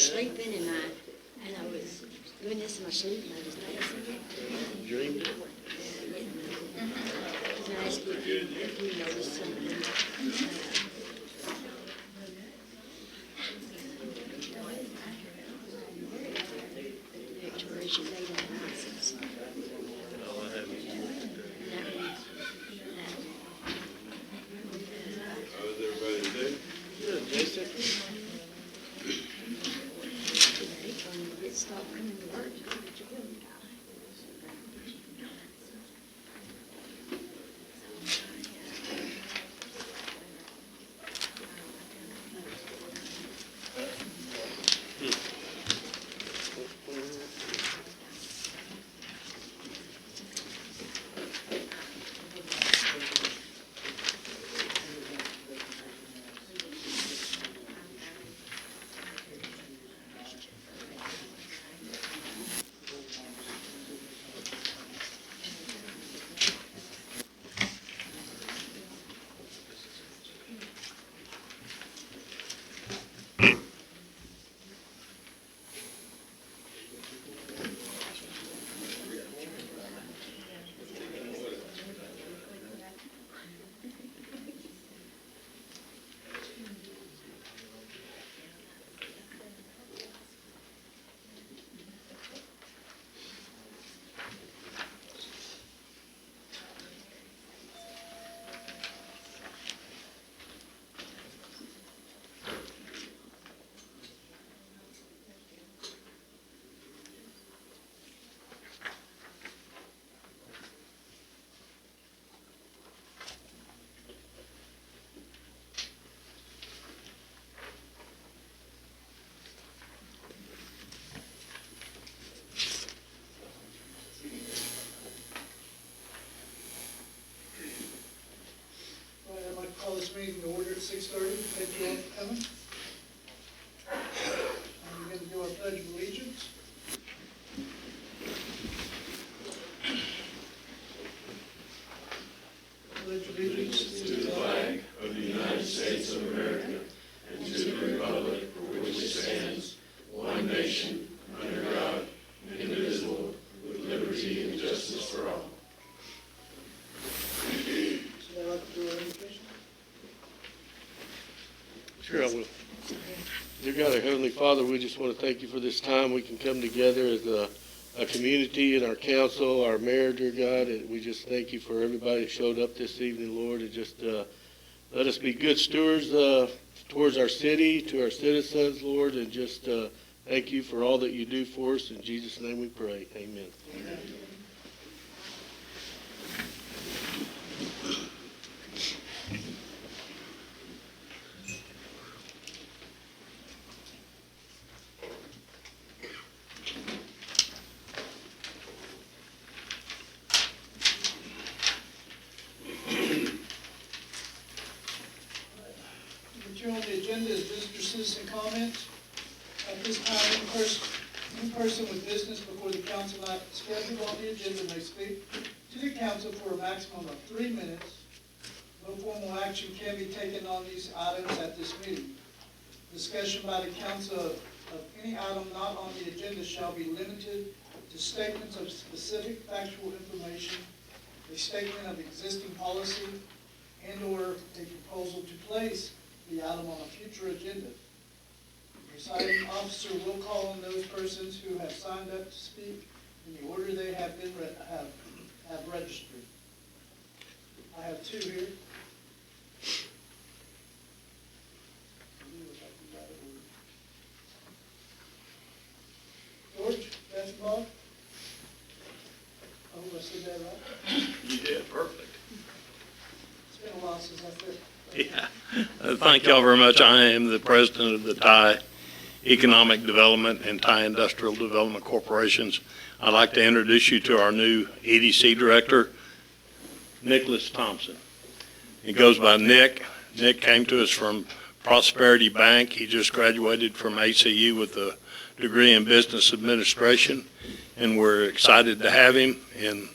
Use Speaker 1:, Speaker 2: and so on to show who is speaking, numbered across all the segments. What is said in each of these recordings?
Speaker 1: sleeping and I was doing this in my sleep and I just
Speaker 2: Dreamed it.
Speaker 1: Can I ask you if you noticed something? Expiration date on the license.
Speaker 2: No, I haven't.
Speaker 3: How's everybody today?
Speaker 2: Good, Jason.
Speaker 1: It stopped coming to work.
Speaker 4: I'd like to call this meeting to order at 6:30. Thank you all for coming. And we're going to do our pledge of allegiance. Pledge allegiance to the flag
Speaker 3: Of the United States of America and to the republic for which it stands, one nation, under God, indivisible, with liberty and justice for all.
Speaker 4: So I'd like to do our invocation.
Speaker 2: Sure, I will. Dear God, our Heavenly Father, we just want to thank you for this time. We can come together as a community and our council, our mayor, dear God, and we just thank you for everybody that showed up this evening, Lord, and just let us be good stewards towards our city, to our citizens, Lord, and just thank you for all that you do for us. In Jesus' name we pray. Amen.
Speaker 4: What on the agenda is visitor citizen comments. At this time, any person with business before the council not scheduled on the agenda may speak to the council for a maximum of 3 minutes. No formal action can be taken on these items at this meeting. Discussion by the council of any item not on the agenda shall be limited to statements of specific factual information, a statement of existing policy, and/or a proposal to place the item on a future agenda. The presiding officer will call on those persons who have signed up to speak in the order they have been have registered. I have 2 here. George, basketball? I hope I said that right.
Speaker 5: You did, perfect.
Speaker 4: It's been a while since I said.
Speaker 5: Yeah. Thank y'all very much. I am the president of the Thai Economic Development and Thai Industrial Development Corporations. I'd like to introduce you to our new EDC director, Nicholas Thompson. He goes by Nick. Nick came to us from Prosperity Bank. He just graduated from ACU with a degree in business administration, and we're excited to have him and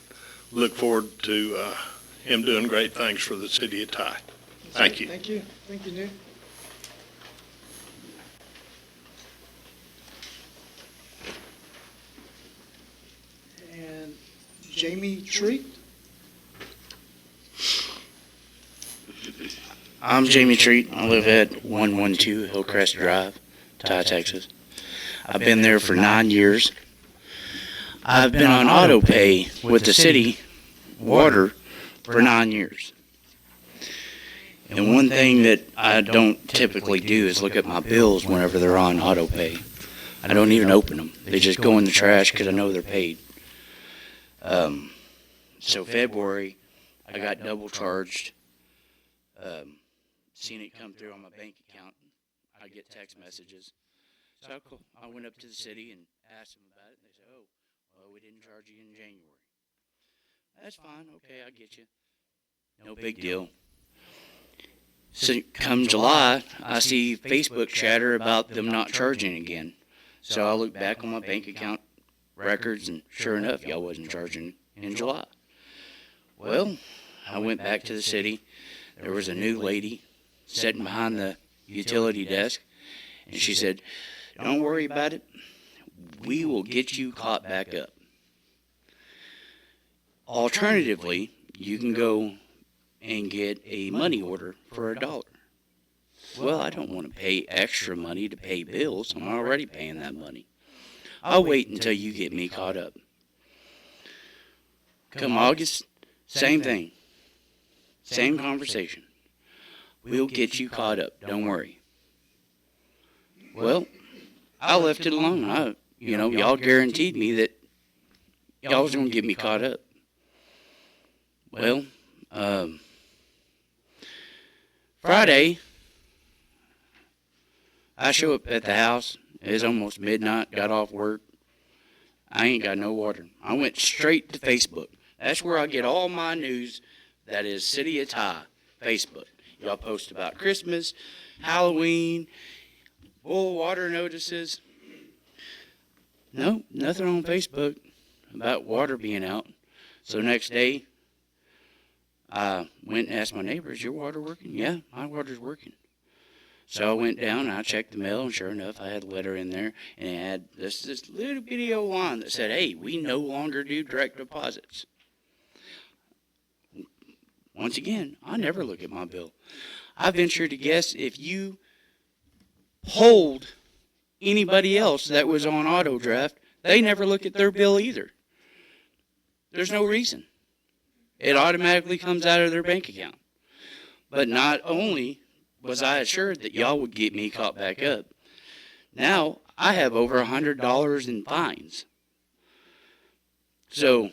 Speaker 5: look forward to him doing great things for the city of Thai. Thank you.
Speaker 4: Thank you. Thank you, Nick. Jamie Treat.
Speaker 6: I'm Jamie Treat. I live at 112 Hillcrest Drive, Ty, Texas. I've been there for 9 years. I've been on auto pay with the city water for 9 years. And one thing that I don't typically do is look at my bills whenever they're on auto pay. I don't even open them. They just go in the trash because I know they're paid. So February, I got double charged. Seen it come through on my bank account. I get text messages. So I went up to the city and asked them about it. They said, "Oh, well, we didn't charge you in January." That's fine. Okay, I get you. No big deal. So come July, I see Facebook chatter about them not charging again. So I look back on my bank account records, and sure enough, y'all wasn't charging in July. Well, I went back to the city. There was a new lady sitting behind the utility desk, and she said, "Don't worry about it. We will get you caught back up. Alternatively, you can go and get a money order for $1. Well, I don't want to pay extra money to pay bills. I'm already paying that money. I'll wait until you get me caught up. Come August, same thing. Same conversation. We'll get you caught up. Don't worry. Well, I left it alone. Y'all guaranteed me that y'all was going to get me caught up. Well, Friday, I show up at the house. It's almost midnight. Got off work. I ain't got no water. I went straight to Facebook. That's where I get all my news. That is City of Ty, Facebook. Y'all post about Christmas, Halloween, boil water notices. No, nothing on Facebook about water being out. So next day, I went and asked my neighbor, "Is your water working?" "Yeah, my water's working." So I went down and I checked the mail, and sure enough, I had a letter in there, and it had this little video line that said, "Hey, we no longer do direct deposits." Once again, I never look at my bill. I venture to guess if you polled anybody else that was on auto draft, they never look at their bill either. There's no reason. It automatically comes out of their bank account. But not only was I assured that y'all would get me caught back up, now I have over $100 in fines. So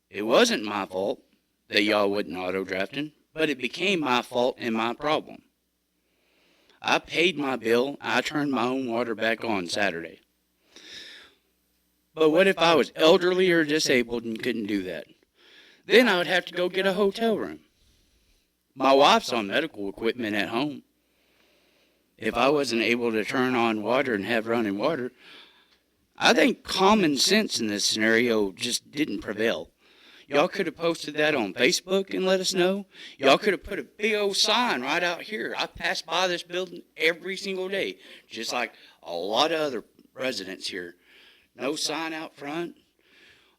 Speaker 6: it wasn't my fault that y'all wasn't auto drafting, but it became my fault and my problem. I paid my bill. I turned my own water back on Saturday. But what if I was elderly or disabled and couldn't do that? Then I would have to go get a hotel room. My wife's on medical equipment at home. If I wasn't able to turn on water and have running water, I think common sense in this scenario just didn't prevail. Y'all could have posted that on Facebook and let us know. Y'all could have put a big old sign right out here. I pass by this building every single day, just like a lot of other residents here. No sign out front.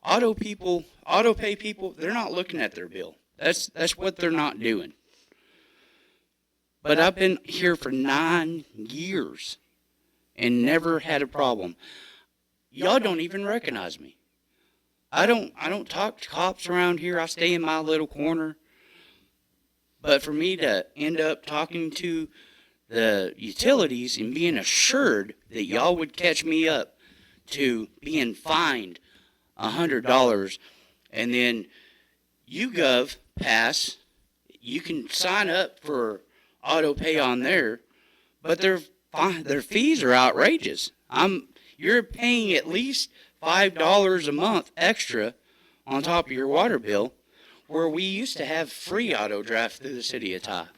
Speaker 6: Auto pay people, they're not looking at their bill. That's what they're not doing. But I've been here for 9 years and never had a problem. Y'all don't even recognize me. I don't talk to cops around here. I stay in my little corner. But for me to end up talking to the utilities and being assured that y'all would catch me up to being fined $100, and then YouGov pass, you can sign up for auto pay on there, but their fees are outrageous. You're paying at least $5 a month extra on top of your water bill, where we used to have free auto draft through the City of Ty.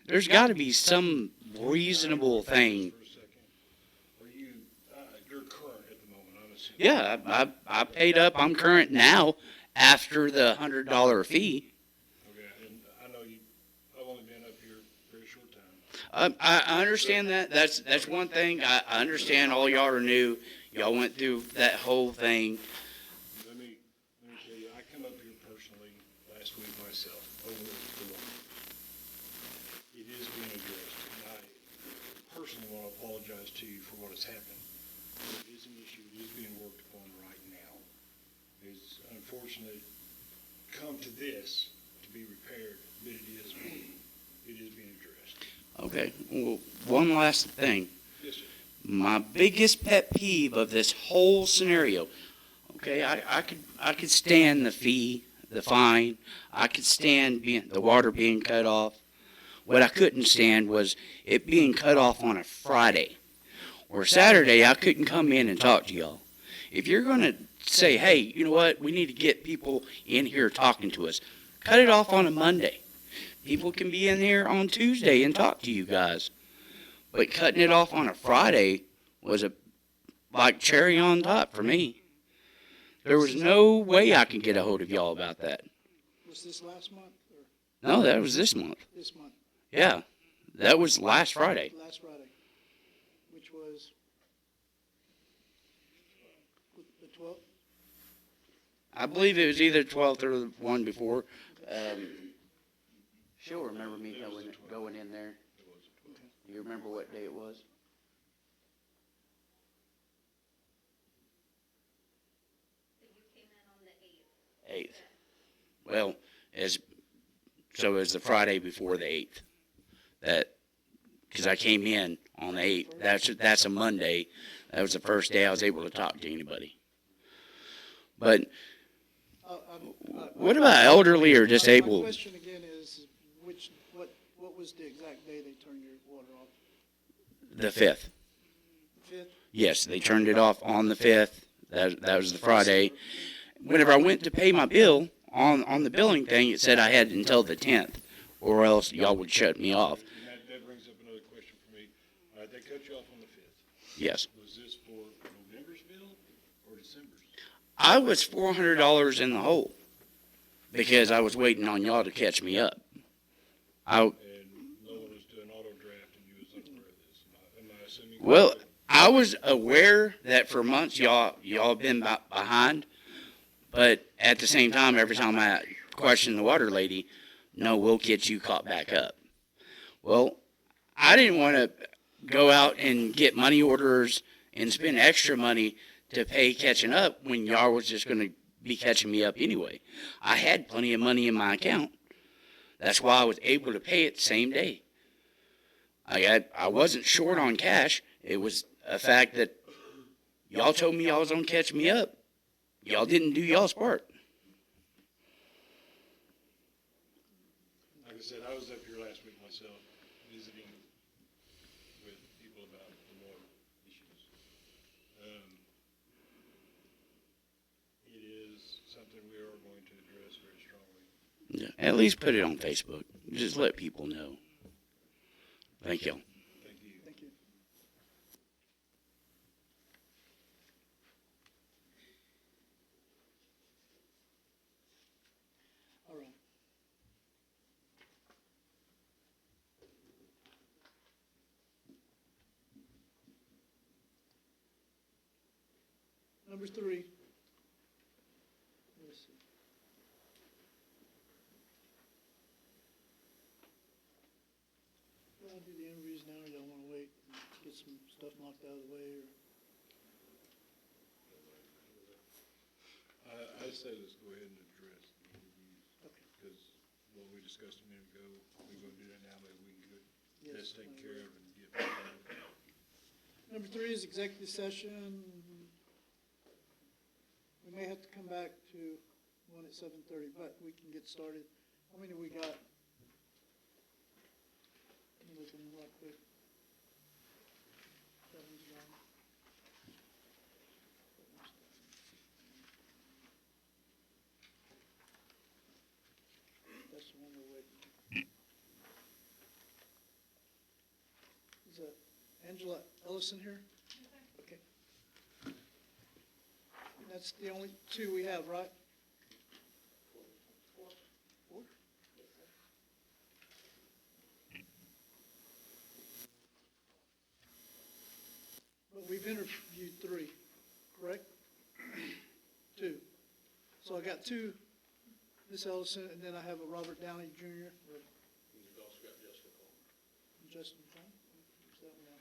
Speaker 6: There's got to be some reasonable thing.
Speaker 3: You're current at the moment, I'm assuming.
Speaker 6: Yeah, I paid up. I'm current now after the $100 fee.
Speaker 3: Okay, and I know I've only been up here a very short time.
Speaker 6: I understand that. That's one thing. I understand all y'all are new. Y'all went through that whole thing.
Speaker 3: Let me tell you, I come up here personally last week myself, over the water. It is being addressed, and I personally want to apologize to you for what has happened. It is an issue, it is being worked upon right now. It's unfortunate come to this to be repaired, but it is being addressed.
Speaker 6: Okay, well, one last thing.
Speaker 3: Yes, sir.
Speaker 6: My biggest pet peeve of this whole scenario, okay, I could stand the fee, the fine. I could stand the water being cut off. What I couldn't stand was it being cut off on a Friday or Saturday. I couldn't come in and talk to y'all. If you're going to say, hey, you know what, we need to get people in here talking to us, cut it off on a Monday. People can be in here on Tuesday and talk to you guys. But cutting it off on a Friday was like cherry on top for me. There was no way I could get a hold of y'all about that.
Speaker 4: Was this last month or
Speaker 6: No, that was this month.
Speaker 4: this month?
Speaker 6: Yeah, that was last Friday.
Speaker 4: Last Friday, which was the 12th?
Speaker 6: I believe it was either 12th or the one before. She'll remember me going in there. You remember what day it was?
Speaker 1: You came in on the 8th.
Speaker 6: 8th. Well, so it was the Friday before the 8th. Because I came in on the 8th. That's a Monday. That was the first day I was able to talk to anybody. But what about elderly or
Speaker 4: My
Speaker 6: disabled?
Speaker 4: question again is, what was the exact day they turned your water off?
Speaker 6: The 5th.
Speaker 4: The 5th?
Speaker 6: Yes, they turned it off on the 5th. That was the Friday. Whenever I went to pay my bill, on the billing thing, it said I had until the 10th, or else y'all would shut me off.
Speaker 3: And that brings up another question for me. All right, they cut you off on the 5th.
Speaker 6: Yes.
Speaker 3: Was this for November's bill or December's?
Speaker 6: I was $400 in the hole because I was waiting on y'all to catch me up.
Speaker 3: And no one was doing auto draft and you was unaware of this. Am I assuming?
Speaker 6: Well, I was aware that for months y'all been behind, but at the same time, every time I questioned the water lady, no, we'll get you caught back up. Well, I didn't want to go out and get money orders and spend extra money to pay catching up when y'all was just going to be catching me up anyway. I had plenty of money in my account. That's why I was able to pay it the same day. I wasn't short on cash. It was a fact that y'all told me y'all was going to catch me up. Y'all didn't do y'all's part.
Speaker 3: Like I said, I was up here last week myself, visiting with people about the water issues. It is something we are going to address very strongly.
Speaker 6: Yeah, at least put it on Facebook. Just let people know. Thank y'all.
Speaker 3: Thank you.
Speaker 4: Thank you. All right. Number 3. Let's see. Y'all want to do the interviews now, or y'all want to wait and get some stuff knocked out of the way, or?
Speaker 3: I say let's go ahead and address the interviews,
Speaker 4: Okay.
Speaker 3: because what we discussed a minute ago, we're gonna do that now, maybe we can get this taken care of and get.
Speaker 4: Number 3 is executive session. We may have to come back to one at 7:30, but we can get started. How many we got? Let me look in real quick. Seven's gone. That's the one we're waiting. Is that Angela Ellison here? Okay. And that's the only 2 we have, right? 4? But we've interviewed 3. correct? Two. So I got two, Miss Ellison, and then I have a Robert Downey Jr.
Speaker 3: You've also got Jessica Palmer.
Speaker 4: and Justin Funk. Where's that one at?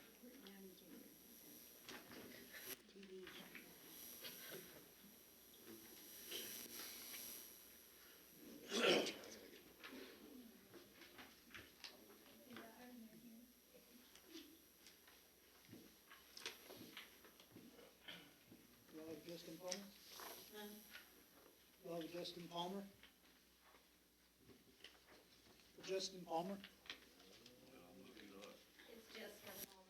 Speaker 4: Y'all have Justin Palmer? Y'all have Justin Palmer? Justin Palmer?
Speaker 7: It's Jessica Palmer.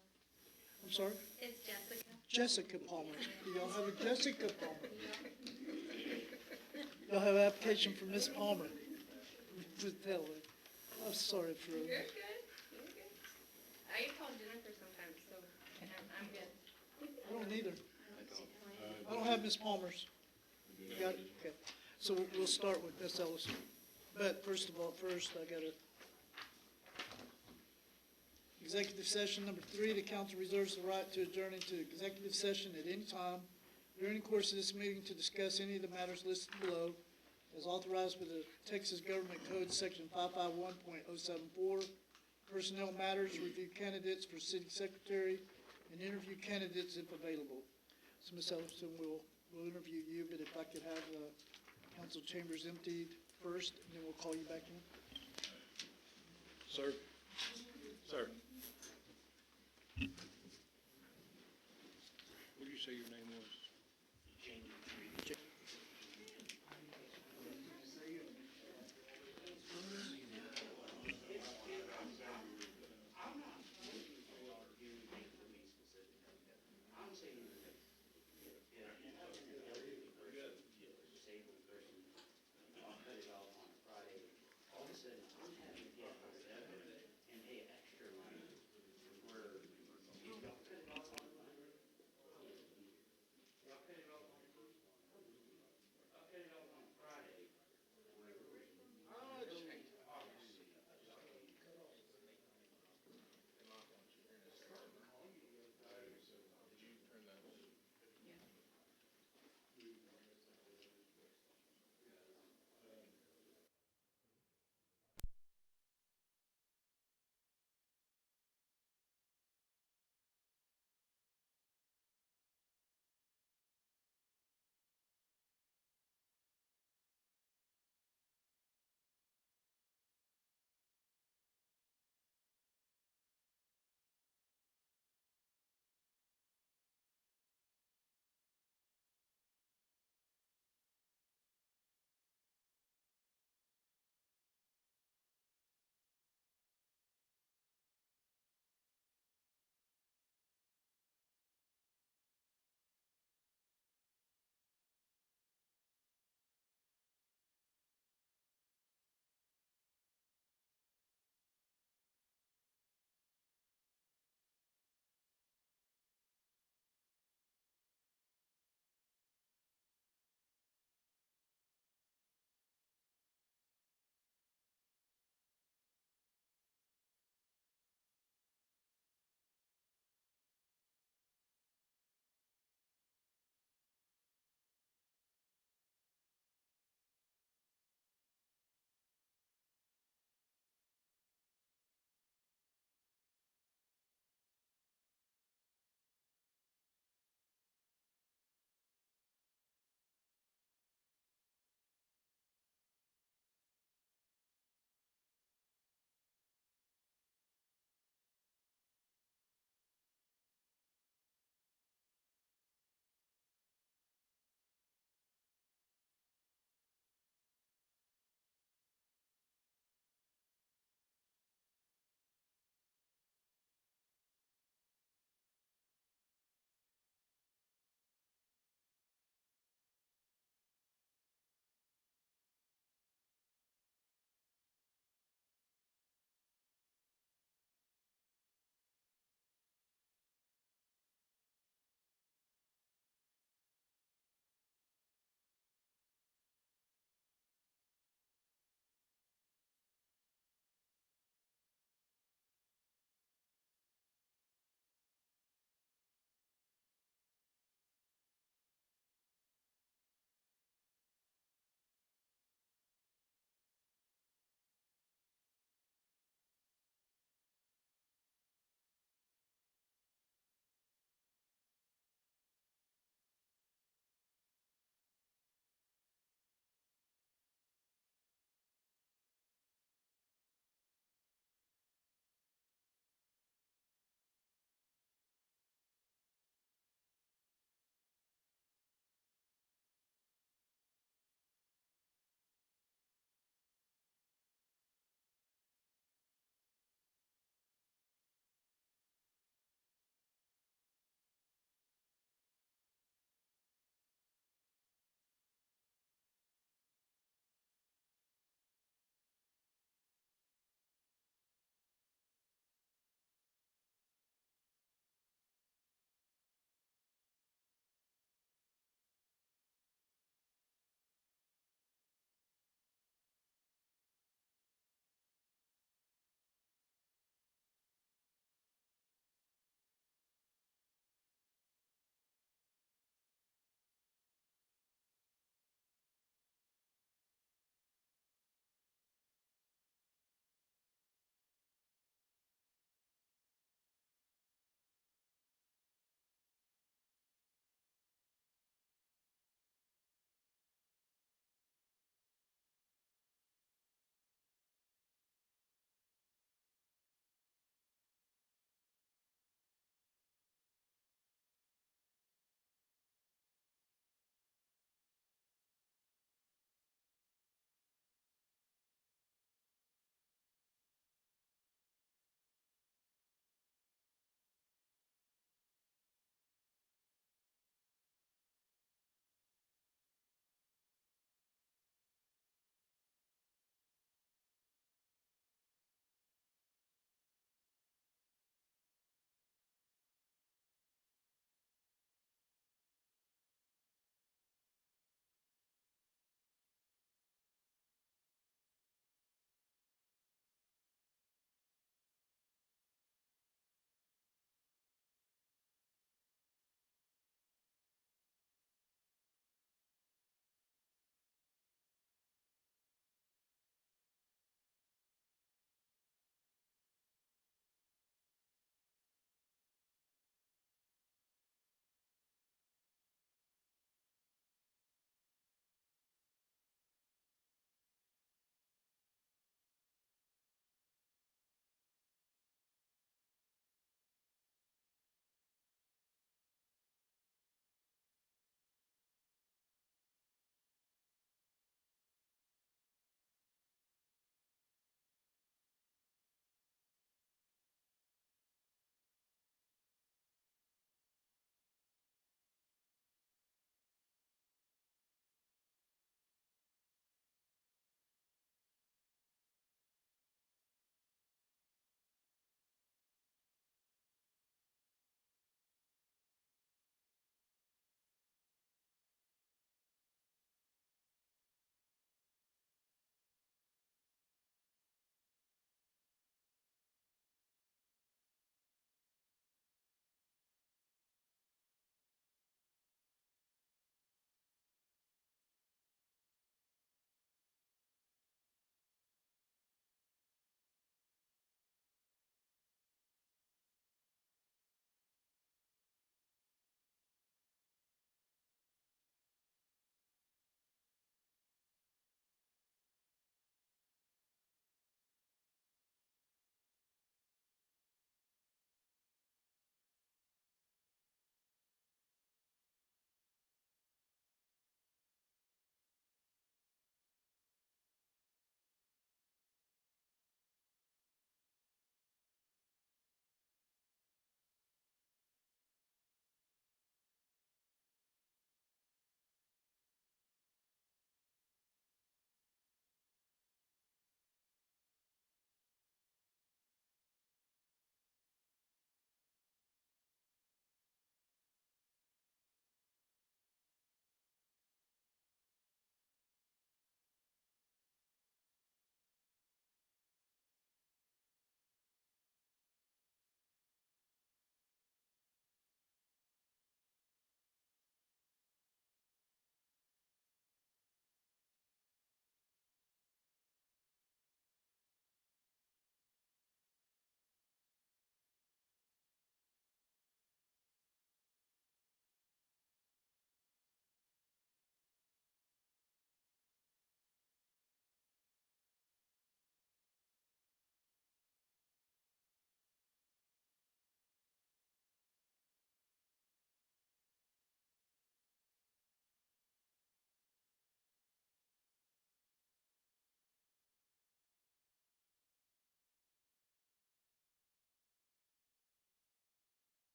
Speaker 4: I'm sorry?
Speaker 7: It's Jessica.
Speaker 4: Jessica Palmer. Do y'all have a Jessica Palmer? Y'all have an application for Miss Palmer? With that one. I'm sorry for,
Speaker 7: You're good. You're good. I get called Jennifer sometimes, so I'm good.
Speaker 4: I don't either. I don't have Miss Palmer's. You got it? Okay. So we'll start with Miss Ellison. But first I gotta. Executive session number 3, the council reserves the right to adjourn into executive session at any time during the course of this meeting to discuss any of the matters listed below as authorized by the Texas Government Code, section 551.074, personnel matters, review candidates for city secretary, and interview candidates if available. So Ms. Ellison, we'll interview you, but if I could have the council chambers emptied first, and then we'll call you back in.
Speaker 5: Sir? Sir?
Speaker 3: What did you say your name was?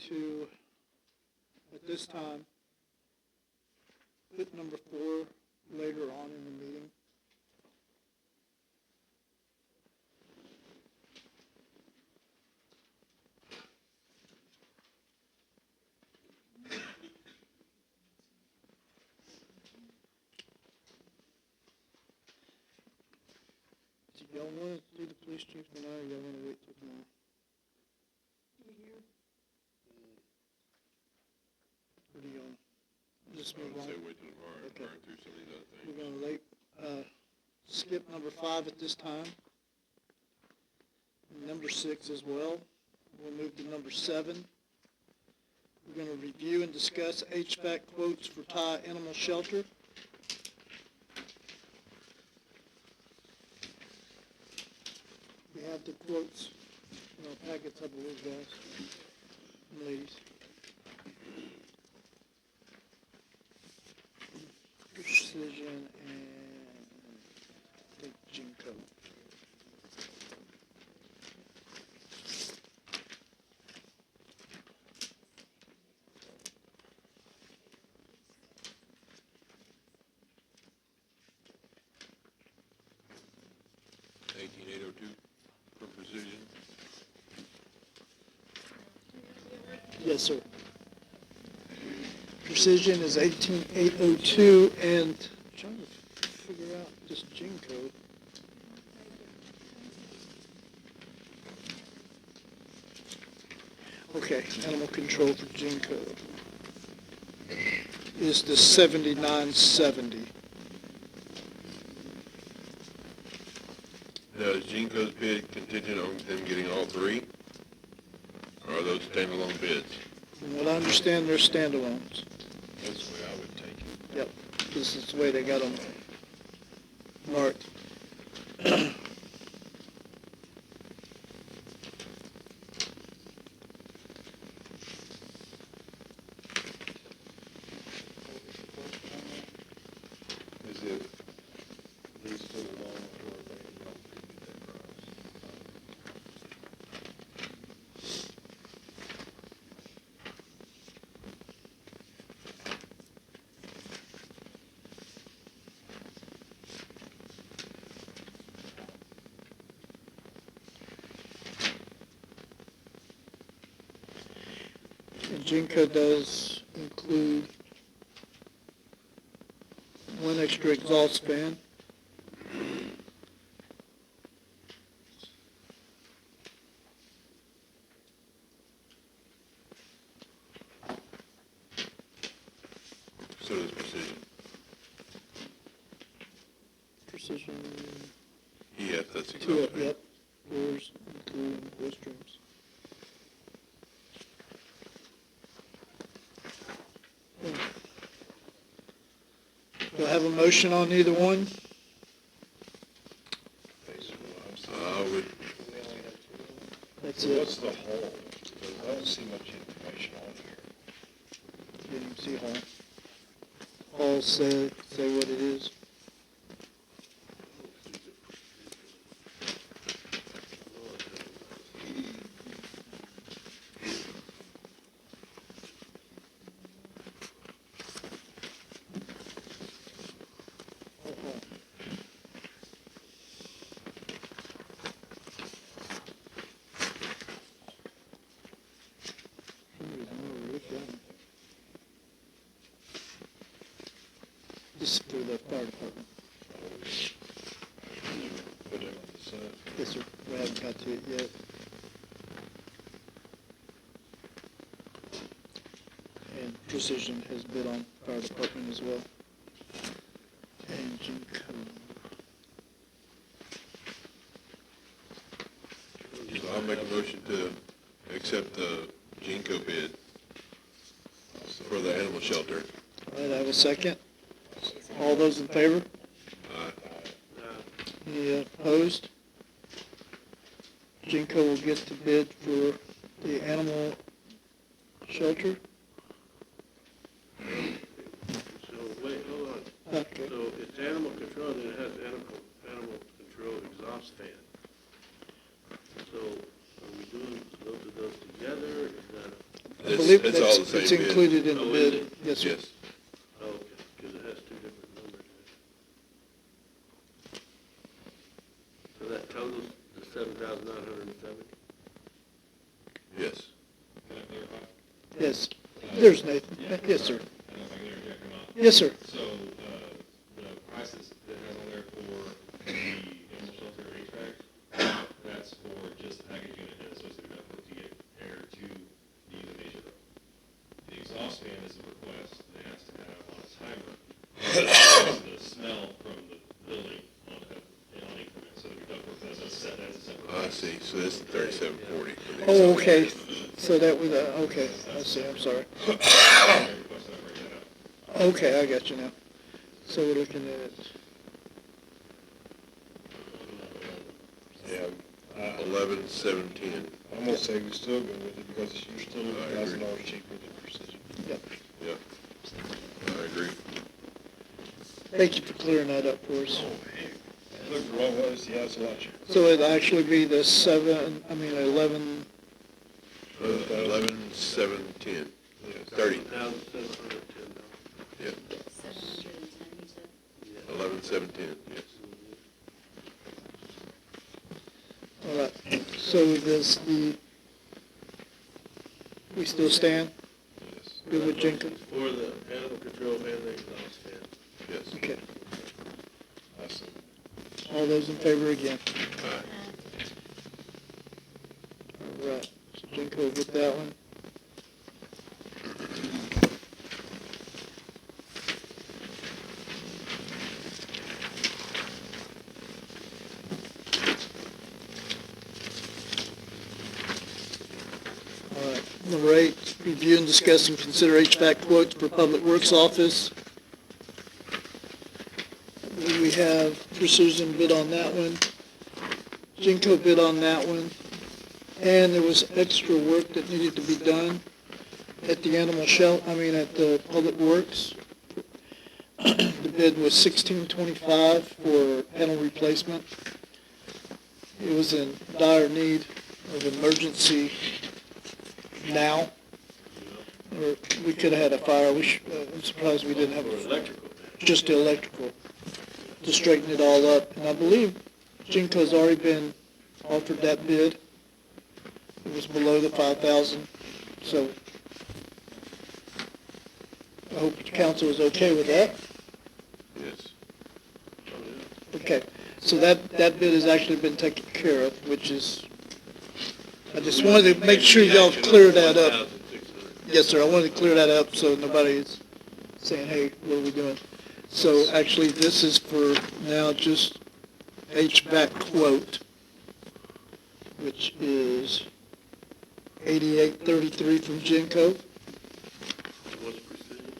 Speaker 4: to, at this time, put number 4 later on in the meeting. Do y'all want to do the police chief tonight, or y'all want to wait till tomorrow? Or do y'all just move on?
Speaker 8: Wait till tomorrow and
Speaker 4: Okay.
Speaker 8: burn through some of these other things.
Speaker 4: We're gonna skip number 5 at this time. Number 6 as well. We'll move to number 7. We're gonna review and discuss HVAC quotes for Thai Animal Shelter. We have the quotes in our packets, I believe, guys and ladies. Precision and take Jinko.
Speaker 8: $18,802 for Precision.
Speaker 4: Yes, sir. Precision is 18802, and I'm trying to figure out this gene code. Okay, animal control for gene code is the 7970.
Speaker 8: Now, is Jinko's bid contingent on them getting all 3? Or are those standalone bids?
Speaker 4: From what I understand, they're standalones.
Speaker 3: That's the way I would take it.
Speaker 4: Yep, this is the way they got them marked.
Speaker 3: As if these two along for they don't give you that price.
Speaker 4: And Jinko does include one extra exhaust fan.
Speaker 8: So does Precision.
Speaker 4: Precision,
Speaker 8: Yes, that's
Speaker 4: two,
Speaker 8: exactly.
Speaker 4: yep, doors, including restrooms. Do I have a motion on either one?
Speaker 3: Basically, what I'm saying.
Speaker 8: I would,
Speaker 4: That's
Speaker 3: So
Speaker 4: it.
Speaker 3: what's the whole? Because I don't see much information on here.
Speaker 4: Didn't even see Hall. Hall say what it is. This is for the fire department.
Speaker 3: Put it on the side.
Speaker 4: Yes, sir. We haven't got to it yet. And Precision has bid on fire department as well. And Jinko.
Speaker 8: so I'll make a motion to accept the Jinko bid for the animal shelter.
Speaker 4: All right, I have a second. All those in favor?
Speaker 8: Aye.
Speaker 4: Any opposed? Jinko will get the bid for the animal shelter.
Speaker 2: So, wait, hold on.
Speaker 4: Okay.
Speaker 2: So it's animal control, then it has animal control exhaust fan. So are we doing both of those together? Is that
Speaker 4: I believe
Speaker 8: It's all the
Speaker 4: that's,
Speaker 8: same
Speaker 4: it's
Speaker 8: bid.
Speaker 4: included in the
Speaker 2: Oh, is
Speaker 4: bid.
Speaker 2: it?
Speaker 4: Yes, sir.
Speaker 8: Yes.
Speaker 2: Oh, okay, because it has two different numbers. So that totals the 7,970?
Speaker 8: Yes.
Speaker 9: Can I clarify?
Speaker 4: Yes. There's Nathan. Yes, sir.
Speaker 9: I don't know if I can interject or not.
Speaker 4: Yes, sir.
Speaker 9: So, the prices that has on there for the animal shelter HVAC, that's for just the package unit and associated equipment to get air to the euthanasia room. The exhaust fan is a request that has to have on a timer, the smell from the building on increment, so the ductwork, that's a separate.
Speaker 8: I see, so that's the 3740.
Speaker 4: Oh, okay. So that was, okay, I see, I'm sorry.
Speaker 9: Request that I break that out.
Speaker 4: Okay, I got you now. So we're looking at,
Speaker 3: Yeah,
Speaker 8: 11, 7, 10.
Speaker 3: I'm gonna say we still go with it because you're still
Speaker 8: I agree.
Speaker 3: $1,000 cheaper than Precision.
Speaker 8: Yep. I agree.
Speaker 4: thank you for clearing that up for us.
Speaker 3: Look the wrong way, yeah, it's a lot cheaper.
Speaker 4: So it'd actually be the 11,
Speaker 8: 11, 7, 10. 30.
Speaker 2: $7,710.
Speaker 8: Yeah,
Speaker 1: 710, you said?
Speaker 8: 11, 7, 10, yes.
Speaker 4: all right. So does we still stand?
Speaker 8: Yes.
Speaker 4: Good with Jenkins?
Speaker 2: For the animal control and the exhaust fan.
Speaker 8: Yes.
Speaker 4: Okay.
Speaker 3: I see.
Speaker 4: All those in favor again?
Speaker 8: Aye.
Speaker 4: All right. So Jenko will get that one. All right. Number 8, review and discuss and consider HVAC quotes for Public Works Office. We have Precision bid on that one. Jenko bid on that one. And there was extra work that needed to be done at the at the Public Works. The bid was $16.25 for panel replacement. It was in dire need of emergency now. Or we could have had a fire. I'm surprised we didn't have
Speaker 2: Electrical.
Speaker 4: just the electrical to straighten it all up. And I believe Jenko's already been offered that bid. It was below the 5,000, so I hope the council is okay with that.
Speaker 8: Yes.
Speaker 4: Okay, so that bid has actually been taken care of, which is, I just wanted to make sure y'all clear that up. Yes, sir, I wanted to clear that up so nobody's saying, hey, what are we doing? So actually, this is for now just HVAC quote, which is $88.33 from Genco,
Speaker 2: What's Precision?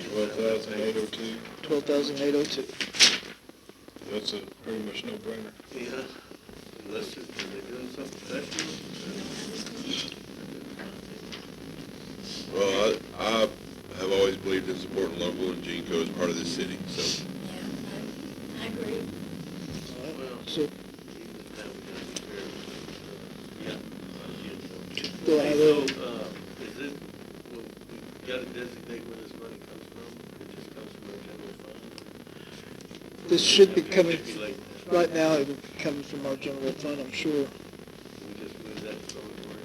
Speaker 3: 12,802.
Speaker 4: $12,802.
Speaker 3: That's a pretty much no-brainer.
Speaker 2: Yeah, unless they're doing something special.
Speaker 8: Well, I have always believed in supporting local, and Genco is part of this city, so.
Speaker 1: Yeah, I agree.
Speaker 2: Well,
Speaker 4: So
Speaker 2: even if that was gonna be fair, yeah, I get that.
Speaker 4: do I have
Speaker 2: So,
Speaker 4: a,
Speaker 2: is it, well, we gotta designate where this money comes from? It just comes from our general fund?
Speaker 4: this should be coming,
Speaker 2: Stipulate that.
Speaker 4: right now, it would be coming from our general fund, I'm sure.
Speaker 2: We just move that to public works.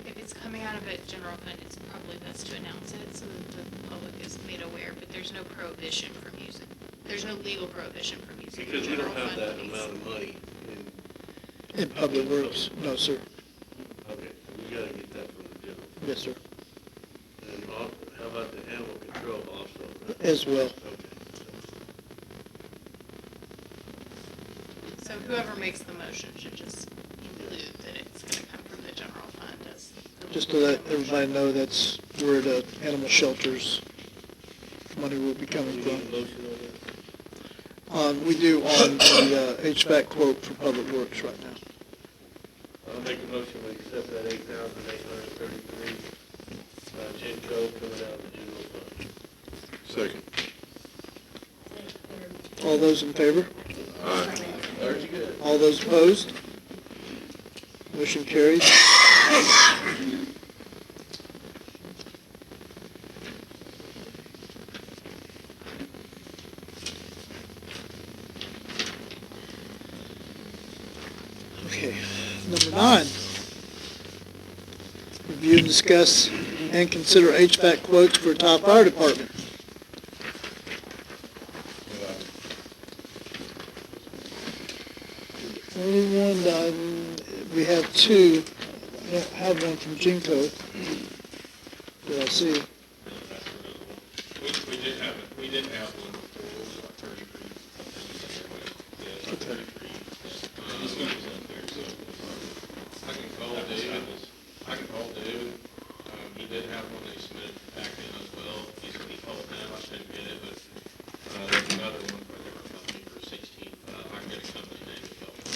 Speaker 10: If it's coming out of a general fund, it's probably best to announce it so that the public is made aware, but there's no prohibition from using, there's no legal prohibition from using the
Speaker 2: Because we
Speaker 10: general
Speaker 2: don't have
Speaker 10: fund
Speaker 2: that
Speaker 10: monies.
Speaker 2: amount of money in,
Speaker 4: In Public Works, no, sir.
Speaker 2: okay, so we gotta get that from the general.
Speaker 4: Yes, sir,
Speaker 2: And how about the animal control also?
Speaker 4: as well.
Speaker 2: Okay.
Speaker 10: So whoever makes the motion should just include that it's gonna come from the general fund as. the-
Speaker 4: Just to let everybody know that's where the animal shelters money will be coming
Speaker 2: You
Speaker 4: from.
Speaker 2: need a motion on this?
Speaker 4: We do on the HVAC quote for Public Works right now.
Speaker 2: I'll make a motion, we accept that $8,833, Genco coming out of the general fund.
Speaker 8: Second.
Speaker 4: All those in favor?
Speaker 8: Aye.
Speaker 2: Very good.
Speaker 4: All those opposed? Motion carries. Okay, number 9. Review and discuss and consider HVAC quotes for Tye Fire Department. Only one, we have two. I don't have one from Jinko. Did I see?
Speaker 9: We did have one before, it was like 33.
Speaker 4: Okay.
Speaker 9: This one was up there, so I can call David. He did have one they submitted back in as well. He called them, I couldn't get it, but, there's another one for a different company for 16. I can get a company name if y'all want.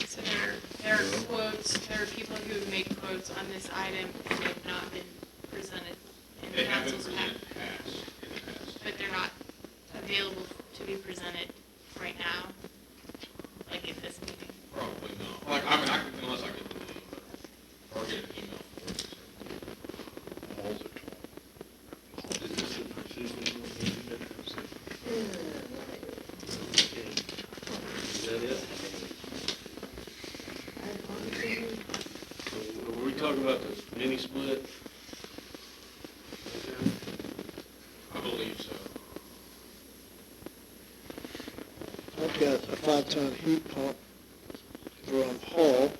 Speaker 10: So there are quotes, there are people who have made quotes on this item and they have not been presented in the
Speaker 9: They have been
Speaker 10: council's pack.
Speaker 9: presented in the past.
Speaker 10: But they're not available to be presented right now, like at this meeting.
Speaker 9: Probably not. Like, I mean, unless I get the name, or get an email for it.
Speaker 2: Is that it? So, were we talking about the mini split?
Speaker 9: I believe so.
Speaker 4: I've got a 5-ton heat pump from Hall.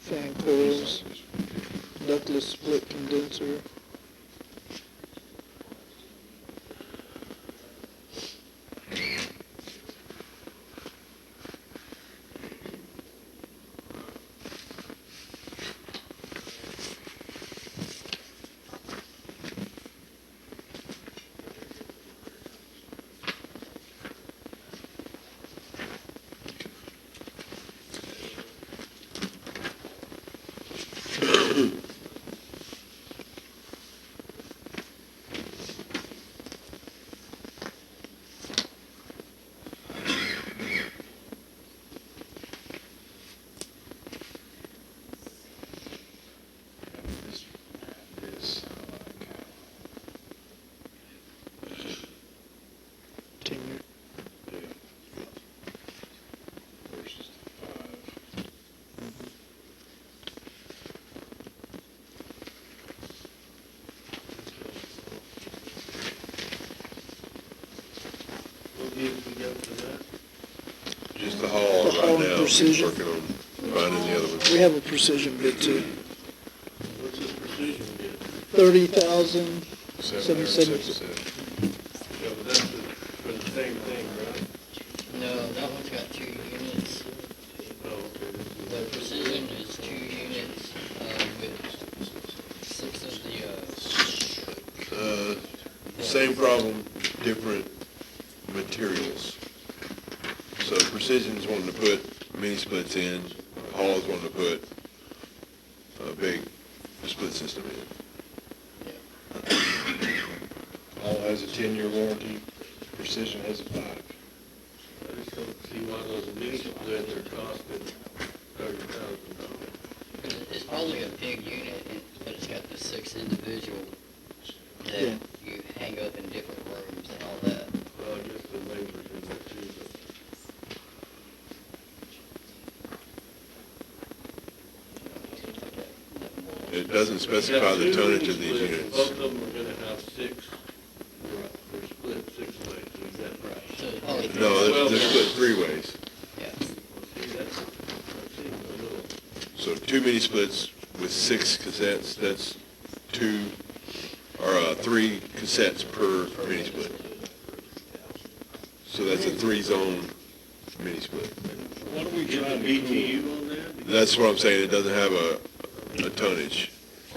Speaker 4: Fan coils, ductless split condenser.
Speaker 2: What bids we got for that?
Speaker 8: Just the Hall
Speaker 4: The Hall
Speaker 8: right now,
Speaker 4: Precision.
Speaker 8: working on finding the other one.
Speaker 4: We have a precision bid too.
Speaker 2: What's this precision bid?
Speaker 4: 30,000.
Speaker 8: 777.
Speaker 2: Yeah, but that's for the same thing, right?
Speaker 6: No, that one's got 2 units.
Speaker 2: Oh, okay.
Speaker 6: The Precision is 2 units, with 6 of the,
Speaker 8: Same problem, different materials. So Precision's wanting to put mini splits in, Hall's wanting to put a big split system in.
Speaker 3: All has a 10-year warranty, Precision has a 5.
Speaker 2: I just don't see why those mini splits are costing $30,000.
Speaker 6: it's probably a big unit, but it's got the 6 individual that
Speaker 4: Yeah.
Speaker 6: you hang up in different rooms and all that.
Speaker 2: Well, I guess the labor's in there too, but.
Speaker 8: It doesn't specify the tonnage of these
Speaker 2: Both
Speaker 8: units.
Speaker 2: of them are gonna have 6, they're split 6 ways, is that right?
Speaker 6: So it's probably
Speaker 8: No, they're split 3 ways.
Speaker 6: Yeah.
Speaker 2: See, that's, that seems a little,
Speaker 8: So 2 mini splits with 6 cassettes, that's 3 cassettes per mini split. So that's a 3-zone mini split.
Speaker 3: What are we
Speaker 2: get
Speaker 3: trying
Speaker 2: the
Speaker 3: to do?
Speaker 2: BTU on that?
Speaker 8: That's what I'm saying, it doesn't have a tonnage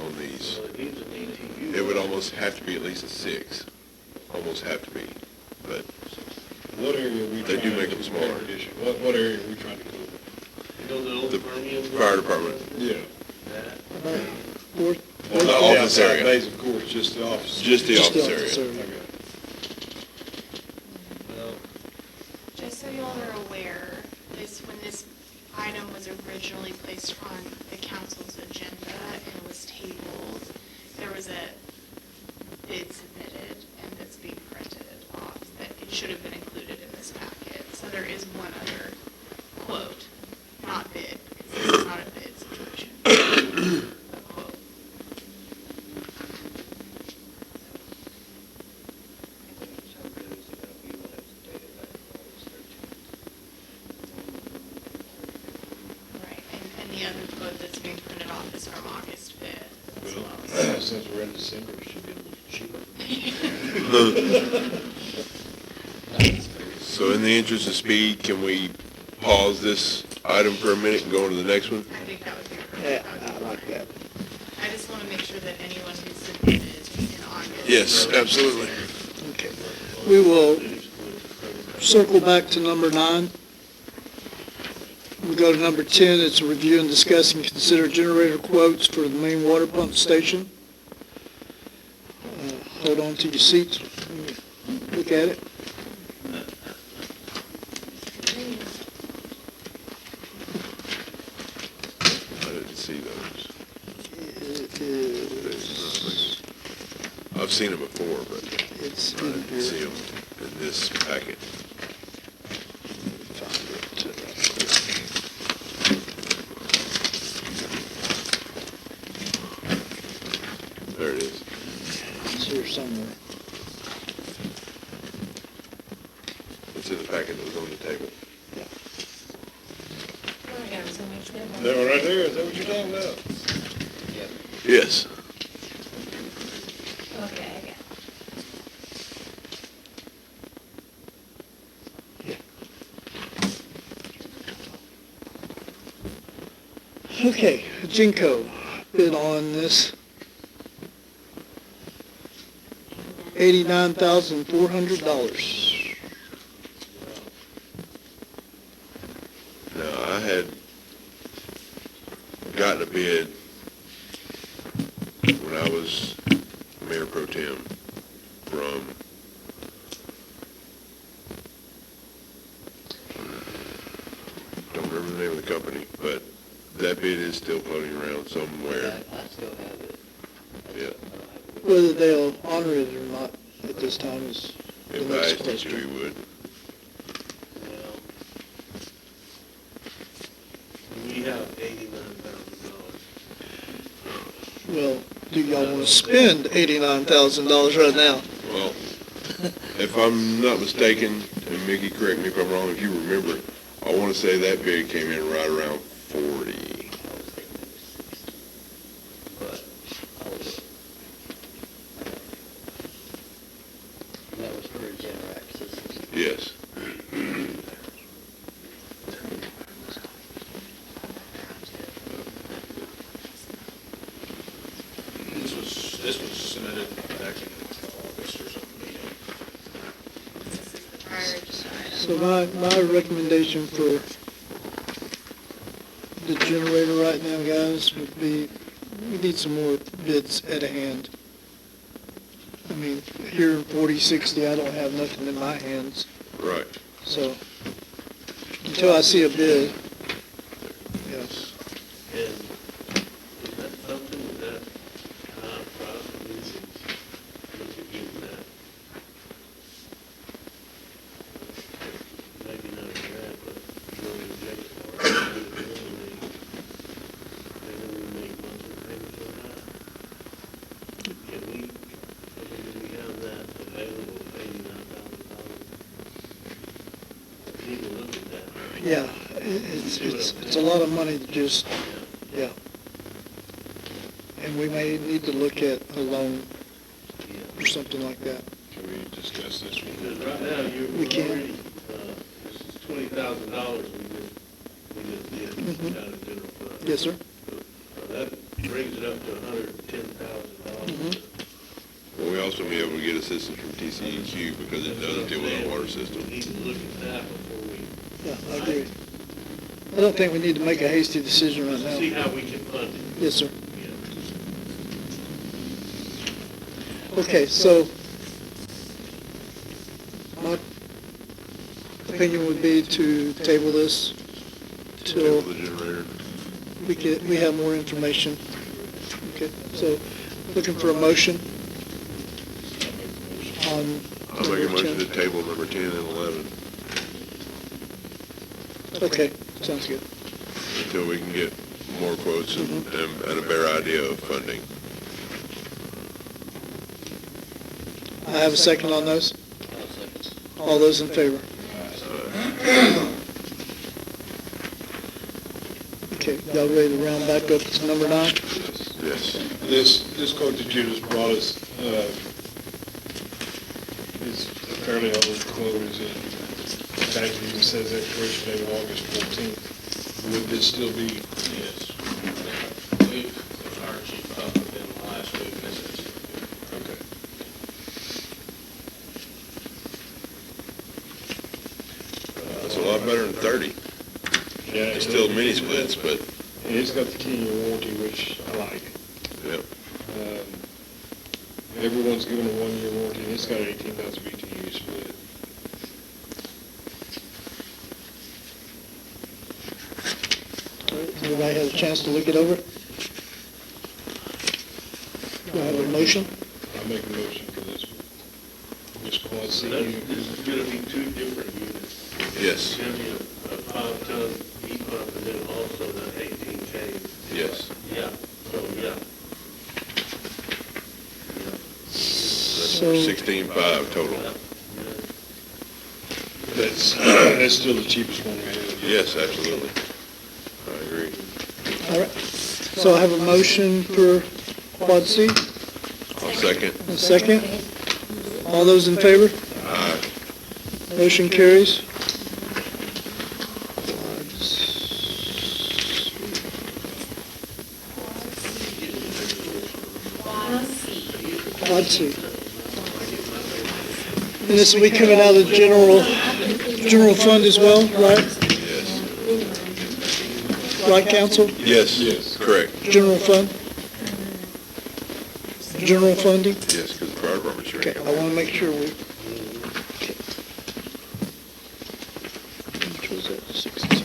Speaker 8: on these.
Speaker 2: Well, it needs a BTU.
Speaker 8: It would almost have to be at least a 6, almost have to be, but
Speaker 3: What area are we
Speaker 8: They
Speaker 3: trying
Speaker 8: do
Speaker 3: to
Speaker 8: make them smaller.
Speaker 3: condition? What area are we trying to cover?
Speaker 2: You know the old
Speaker 8: the
Speaker 2: Permian?
Speaker 8: fire department.
Speaker 3: Yeah.
Speaker 2: That,
Speaker 4: Fourth.
Speaker 8: Well, the
Speaker 3: Not
Speaker 8: office
Speaker 3: outside
Speaker 8: area.
Speaker 3: Bays, of course, just the office.
Speaker 8: Just the
Speaker 4: Just the
Speaker 8: office
Speaker 4: office
Speaker 8: area.
Speaker 4: area.
Speaker 3: Okay.
Speaker 2: well,
Speaker 10: Just so y'all are aware, originally placed on the council's agenda and was tabled. There was a bid submitted and that's being printed off that it should have been included in this packet. So there is one other quote, not bid, because it's not a bid situation. A quote. Right, and the other quote that's being printed off is from August 5th as well.
Speaker 3: Since we're in December, it should be a little cheaper.
Speaker 8: So in the interest of speed, can we pause this item for a minute and go on to the next one?
Speaker 10: I think that would be
Speaker 4: Yeah,
Speaker 10: appropriate.
Speaker 4: I like that.
Speaker 10: I just want to make sure that anyone who submitted in August.
Speaker 8: Yes, absolutely.
Speaker 4: Okay. We will circle back to number 9. We go to number 10, it's a review and discuss and consider generator quotes for the main water pump station. Hold on to your seats. Look at it.
Speaker 8: I didn't see those.
Speaker 4: It is,
Speaker 8: I've seen them before, but
Speaker 4: it's
Speaker 8: I
Speaker 4: in
Speaker 8: didn't
Speaker 4: here.
Speaker 8: see them in this packet.
Speaker 4: Find it.
Speaker 8: There it is.
Speaker 4: It's here somewhere.
Speaker 8: It's in the packet that was on the table.
Speaker 3: That one right there, is that what you're talking about?
Speaker 8: Yes.
Speaker 7: Okay, I got it.
Speaker 4: Okay, Jinko bid on this. $89,400.
Speaker 8: Now, I had gotten a bid when I was Mayor Pro Tem from don't remember the name of the company, but that bid is still floating around somewhere.
Speaker 6: I still have it.
Speaker 8: Yeah.
Speaker 4: Whether they'll honor it or not at this time is the
Speaker 8: If I
Speaker 4: next
Speaker 8: asked you to,
Speaker 4: question.
Speaker 8: he would.
Speaker 2: We have $89,000.
Speaker 4: Well, do y'all want to spend $89,000 right now?
Speaker 8: Well, if I'm not mistaken, and Mickey, correct me if I'm wrong, if you remember, I want to say that bid came in right around 40.
Speaker 6: That was for a Generac system.
Speaker 8: Yes.
Speaker 3: This was submitted back in August or something.
Speaker 10: This is the prior agenda item.
Speaker 4: So my recommendation for the generator right now, guys, would be, we need some more bids at hand. I mean, here in 4060, I don't have nothing in my hands,
Speaker 8: Right.
Speaker 4: so until I see a bid, yes.
Speaker 2: And is that something that probably needs to look at getting that? Maybe not a grant, but really a J for it. They only make monthly payments on that. Can we have that available, $89,000? Need to look at that.
Speaker 4: Yeah, it's a lot of money to just, yeah. And we may need to look at a loan or something like that.
Speaker 3: Can we discuss this one?
Speaker 2: Because right now,
Speaker 4: We can.
Speaker 2: already, this is $20,000 we just did
Speaker 4: Mhm.
Speaker 2: out of general fund.
Speaker 4: Yes, sir?
Speaker 2: That brings it up to $110,000.
Speaker 4: Mhm.
Speaker 8: Well, we also may be able to get assistance from TCEQ because it does deal with our water system.
Speaker 2: We need to look at that before we
Speaker 4: Yeah, I agree. I don't think we need to make a hasty decision right
Speaker 2: see
Speaker 4: now.
Speaker 2: how we can fund it.
Speaker 4: Yes, sir.
Speaker 2: Yeah.
Speaker 4: Okay, so my opinion would be to table this till
Speaker 8: The generator.
Speaker 4: we have more information. Okay, so looking for a motion on
Speaker 8: I'll make a
Speaker 4: number
Speaker 8: motion to
Speaker 4: 10.
Speaker 8: table number 10 and 11
Speaker 4: Okay, sounds good.
Speaker 8: until we can get more quotes and a better idea of funding.
Speaker 4: I have a second on those. All those in favor? Okay, y'all ready to round back up to number 9?
Speaker 8: Yes.
Speaker 3: This quote that you just brought us, is a fairly old quote, is it? In fact, it even says expiration date of August 14th. Would this still be?
Speaker 2: Yes. We've, our chief up in the last week visits.
Speaker 3: Okay.
Speaker 8: That's a lot better than 30.
Speaker 3: Yeah,
Speaker 8: It's still mini splits, but,
Speaker 3: it's got the 10-year warranty, which I like.
Speaker 8: yep.
Speaker 3: Everyone's given a 1-year warranty, and it's got 18,000 BTU split.
Speaker 4: Everybody had a chance to look it over? Do I have a motion?
Speaker 3: I make a motion for this one. This quad
Speaker 2: So
Speaker 3: C
Speaker 2: that,
Speaker 3: unit.
Speaker 2: this is gonna be two different units.
Speaker 8: Yes,
Speaker 2: It's gonna be a 5-ton heat pump and then also the 18K.
Speaker 8: yes.
Speaker 2: Yeah, so, yeah.
Speaker 4: So,
Speaker 8: 16.5 total.
Speaker 3: That's still the cheapest one we have.
Speaker 8: Yes, absolutely. I agree.
Speaker 4: all right. So I have a motion for Quad C,
Speaker 8: I'll second.
Speaker 4: a second. All those in favor?
Speaker 8: Aye.
Speaker 4: Motion carries. Quad C. And this will be coming out of the general fund as well, right?
Speaker 8: Yes.
Speaker 4: Right, council?
Speaker 8: Yes.
Speaker 3: Yes.
Speaker 8: Correct.
Speaker 4: General fund? General funding?
Speaker 8: Yes, because the fire department's sure.
Speaker 4: Okay, I want to make sure we. Which was that, 16?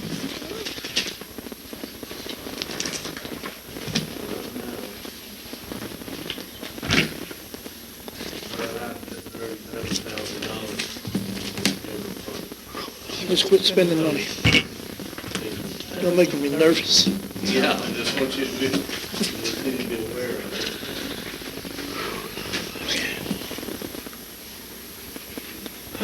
Speaker 4: Let's quit spending money. You're making me nervous.
Speaker 2: Yeah, I just want you to be, just need to be aware of it.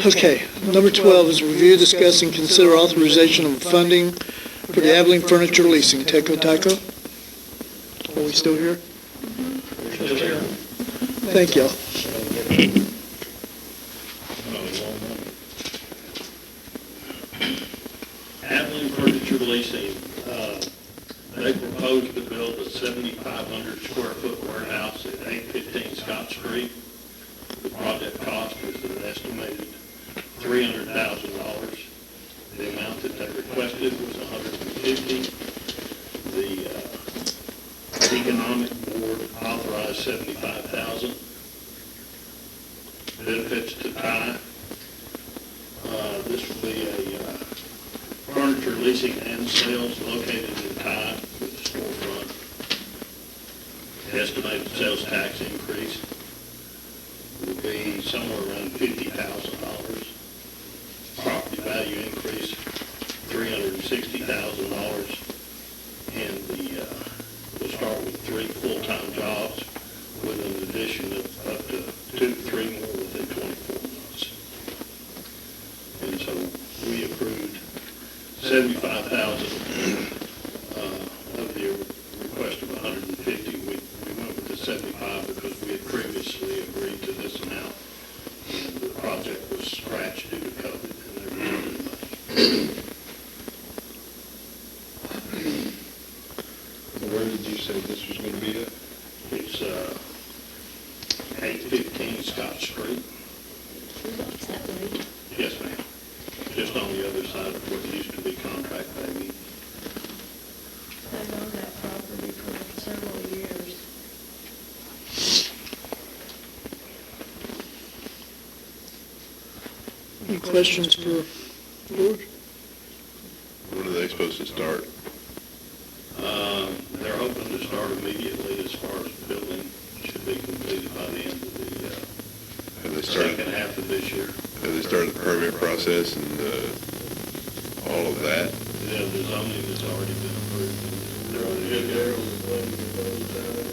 Speaker 4: Okay, number 12 is review, discuss, and consider authorization of funding for the Abilene Furniture Leasing, Teco Taco. Are we still here? Thank y'all.
Speaker 5: Abilene Furniture Leasing, they proposed to build a 7,500 square foot warehouse at 815 Scott Street. The project cost is an estimated $300,000. The amount that they requested was $150,000. The economic board authorized $75,000. Benefits to Ty. This will be a furniture leasing and sales located in Ty with the storefront. Estimated sales tax increase will be somewhere around $50,000. Property value increase, $360,000. And we'll start with 3 full-time jobs with an addition of up to 2 to 3 more within 24 months. And so we approved $75,000 of the request of $150,000. We went with the $75,000 because we had previously agreed to this amount. And the project was scratched due to COVID and they were losing money.
Speaker 3: Where did you say this was going to be at?
Speaker 5: It's 815 Scott Street. Yes, ma'am. Just on the other side of what used to be Contract Baby.
Speaker 1: I've owned that property for several years.
Speaker 4: Any questions for George?
Speaker 8: When are they supposed supposed to start?
Speaker 5: They're hoping to start immediately as far as building should be completed by the end of the
Speaker 8: Have they started,
Speaker 5: second half of this year.
Speaker 8: have they started the permit process and, all of that?
Speaker 5: Yeah, the zoning has already been approved.
Speaker 2: They're on the good there on the planning and zoning side.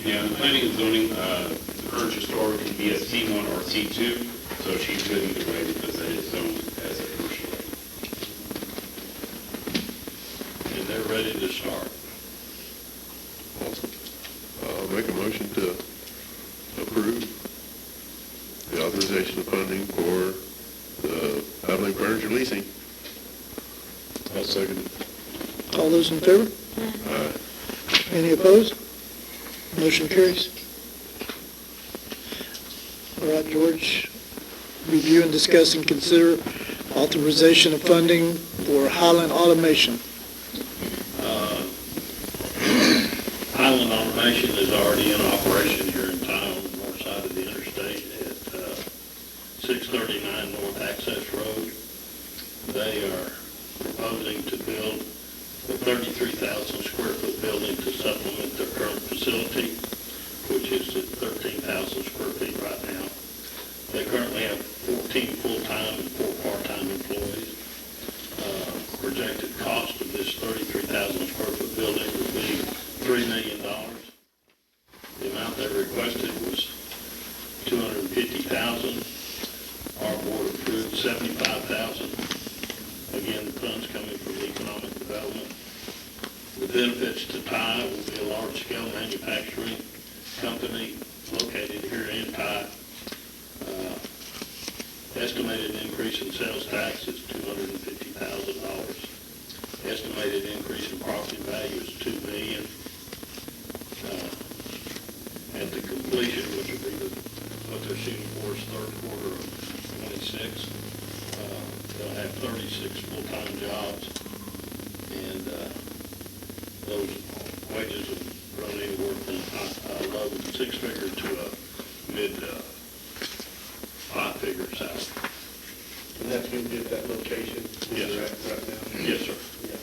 Speaker 11: Yeah, the planning and zoning, the current store can be a C1 or C2, so she's good either way because that is zoned as a commercial.
Speaker 5: And they're ready to start.
Speaker 8: Awesome. Make a motion to approve the authorization of funding for the Abilene Furniture Leasing.
Speaker 2: I'll second it.
Speaker 4: All those in favor?
Speaker 8: Aye.
Speaker 4: Any opposed? Motion carries. All right, George, review and discuss and consider authorization of funding for Highland Automation.
Speaker 5: Highland Automation is already in operation here in town on the north side of the interstate at 639 North Access Road. They are proposing to build a 33,000 square foot building to supplement their current facility, which is at 13,000 square feet right now. They currently have 14 full-time and 4 part-time employees. Projected cost of this 33,000 square foot building would be $3 million. The amount they requested was $250,000. Our board approved $75,000. Again, the funds coming from economic development. The benefits to Ty will be a large-scale manufacturing company located here in Ty. Estimated increase in sales tax is $250,000. Estimated increase in property value is $2 million. At the completion, which will be what they're shooting for is third quarter of 26, they'll have 36 full-time jobs, and those wages will run anywhere from a low six-figure to a mid five-figure salary.
Speaker 2: And that's going to be at that location?
Speaker 5: Yes, sir.
Speaker 2: Right now?
Speaker 5: Yes, sir.
Speaker 2: Yeah.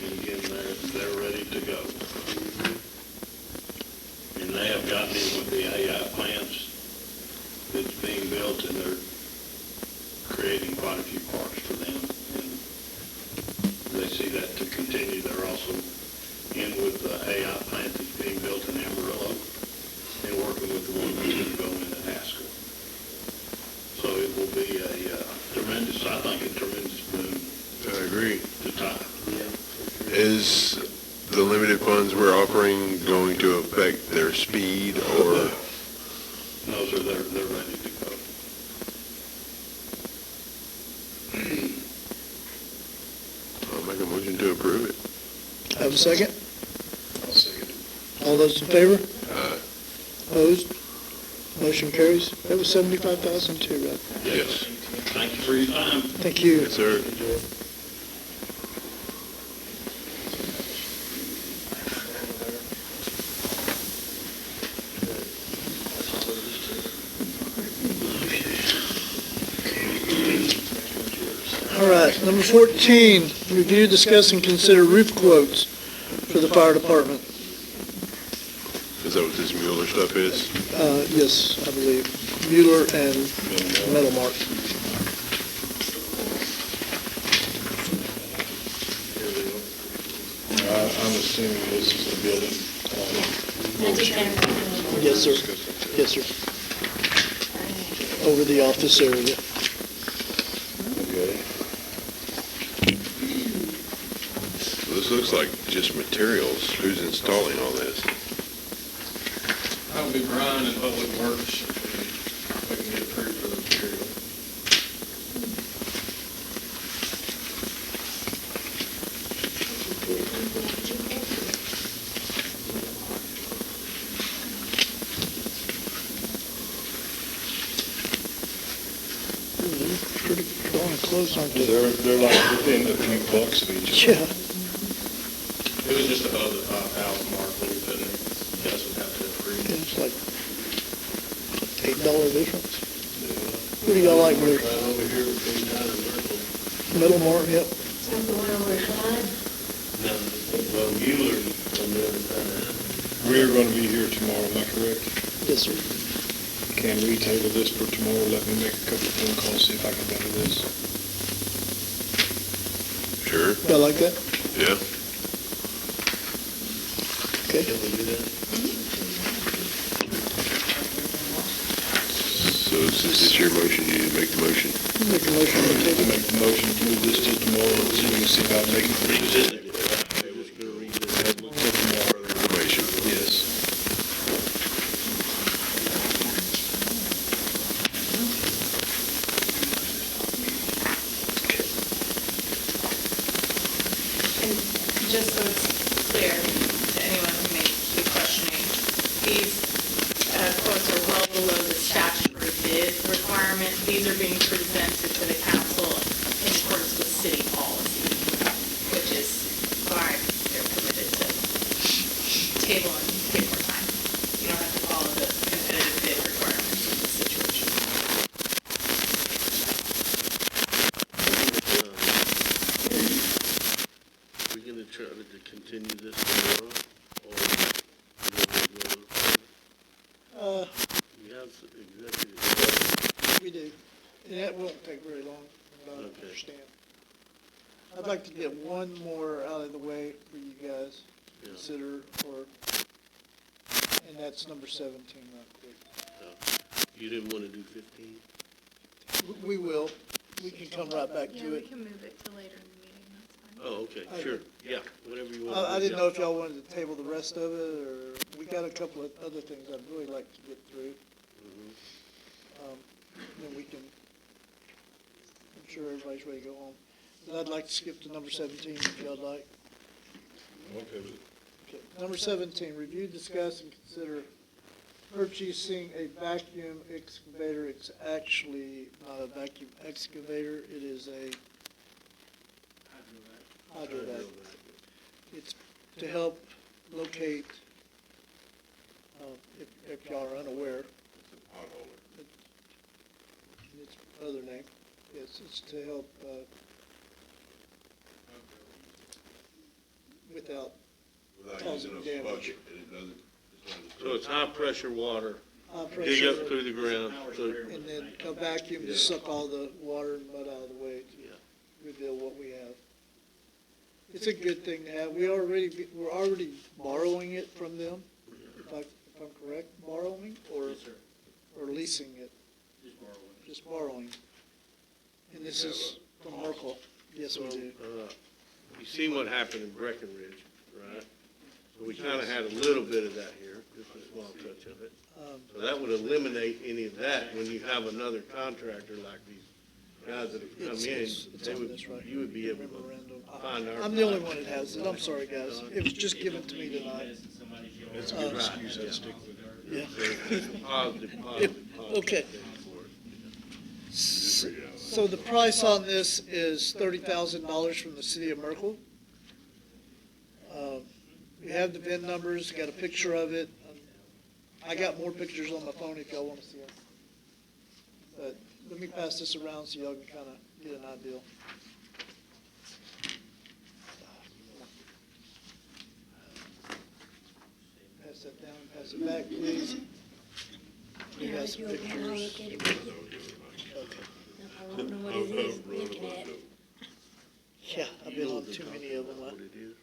Speaker 5: And again, they're ready to go. And they have gotten in with the AI plants that's being built, and they're creating quite a few parks for them. And they see that to continue. They're also in with the AI plant that's being built in Amarillo and working with the one that's going to go in at Haskell. So it will be a tremendous, I think, a tremendous boom
Speaker 8: I agree.
Speaker 5: to Ty.
Speaker 8: Is the limited funds we're offering going to affect their speed or?
Speaker 5: No, sir, they're ready to go.
Speaker 8: I'll make a motion to approve it.
Speaker 4: Have a second?
Speaker 2: I'll second it.
Speaker 4: All those in favor?
Speaker 8: Aye.
Speaker 4: Opposed? Motion carries. That was 75,000 too, right?
Speaker 8: Yes.
Speaker 5: Thank you for your time.
Speaker 4: Thank you.
Speaker 8: Yes, sir.
Speaker 4: All right, number 14, review, discuss, and consider roof quotes for the fire department.
Speaker 8: Is that what this Mueller stuff is?
Speaker 4: Yes, I believe. Mueller and Metalmark.
Speaker 3: I'm assuming this is the building.
Speaker 4: Yes, sir. Yes, sir. Over the office area.
Speaker 3: Okay.
Speaker 8: This looks like just materials. Who's installing all this?
Speaker 9: That would be Brian and Public Works, if we can get approved for the material.
Speaker 4: Pretty darn close, aren't they?
Speaker 3: They're like within a few bucks of each other.
Speaker 4: Yeah.
Speaker 9: It was just above the 5,000 mark when we put it, you guys would have to approve.
Speaker 4: It's like $8 difference. What do y'all like, Bruce?
Speaker 2: Right over here between nine and Myrtle.
Speaker 4: Middlemore, yep.
Speaker 1: Some the one over at Clyde.
Speaker 2: No, well, Mueller's on the other side.
Speaker 3: We're gonna be here tomorrow, am I correct?
Speaker 4: Yes, sir.
Speaker 3: Can we table this for tomorrow? Let me make a couple of phone calls, see if I can better this.
Speaker 8: Sure,
Speaker 4: Y'all like that?
Speaker 8: yeah.
Speaker 4: Okay.
Speaker 2: Can we do that?
Speaker 8: So since it's your motion, you need to make the motion.
Speaker 4: Make a motion to table.
Speaker 3: Make the motion to move this till tomorrow, so we can see about making the decision.
Speaker 8: Information.
Speaker 3: Yes.
Speaker 10: And just so it's clear to anyone who may be questioning, these quotes are well below the statutory bid requirement. These are being presented to the council in accordance with city policy, which is why they're permitted to table and take more time. You don't have to follow the competitive bid requirements of the situation.
Speaker 2: We're gonna try to continue this tomorrow, or you want to go? You have some executive session.
Speaker 4: We do. And that won't take very long, from what I
Speaker 2: Okay.
Speaker 4: understand. I'd like to get one more out of the way for you guys to
Speaker 2: Yeah.
Speaker 4: consider, and that's number 17 real quick.
Speaker 2: You didn't wanna do 15?
Speaker 4: We will. We can come right back
Speaker 10: Yeah,
Speaker 4: to
Speaker 10: we
Speaker 4: it.
Speaker 10: can move it to later in the meeting, that's fine.
Speaker 2: Oh, okay, sure, yeah, whatever you want.
Speaker 4: I didn't know if y'all wanted to table the rest of it, or we got a couple of other things I'd really like to get through. Then we can, I'm sure everybody's ready to go home. But I'd like to skip to number 17 if y'all like.
Speaker 3: Okay with it.
Speaker 4: Okay, number 17, review, discuss, and consider purchasing a vacuum excavator. It's actually not a vacuum excavator, it is a hydrovac. It's to help locate, if y'all are unaware, its other name, yes, it's to help, without causing damage.
Speaker 2: So it's high-pressure water,
Speaker 4: High
Speaker 2: dig
Speaker 4: pressure,
Speaker 2: up through the ground, so,
Speaker 4: and then a vacuum to suck all the water and mud out of the way
Speaker 2: yeah.
Speaker 4: to reveal what we have. It's a good thing to have. We're already borrowing it from them, if I'm correct, borrowing or leasing it? Just borrowing. And this is from Merkel. Yes, we do.
Speaker 2: You seen what happened in Breckenridge, right? So we kinda had a little bit of that here, just a small touch of it. So that would eliminate any of that when you have another contractor like these guys that have come in.
Speaker 4: It's
Speaker 2: They
Speaker 4: on
Speaker 2: would,
Speaker 4: this right
Speaker 2: you would be able to
Speaker 4: Memorandum.
Speaker 2: find our.
Speaker 4: I'm the only one that has it. I'm sorry, guys. It was just given to me tonight.
Speaker 3: That's a good excuse, I'd stick with it.
Speaker 4: Yeah.
Speaker 2: It's a positive
Speaker 4: Okay.
Speaker 2: thing for it.
Speaker 4: So the price on this is $30,000 from the city of Merkel. We have the VIN numbers, got a picture of it. I got more pictures on my phone if y'all want to see them. But let me pass this around so y'all can kind of get an idea. Pass that down, pass it back, please. We got some pictures.
Speaker 1: I don't know what it is looking at.
Speaker 4: Yeah, I've been on too many of them.
Speaker 2: What it is?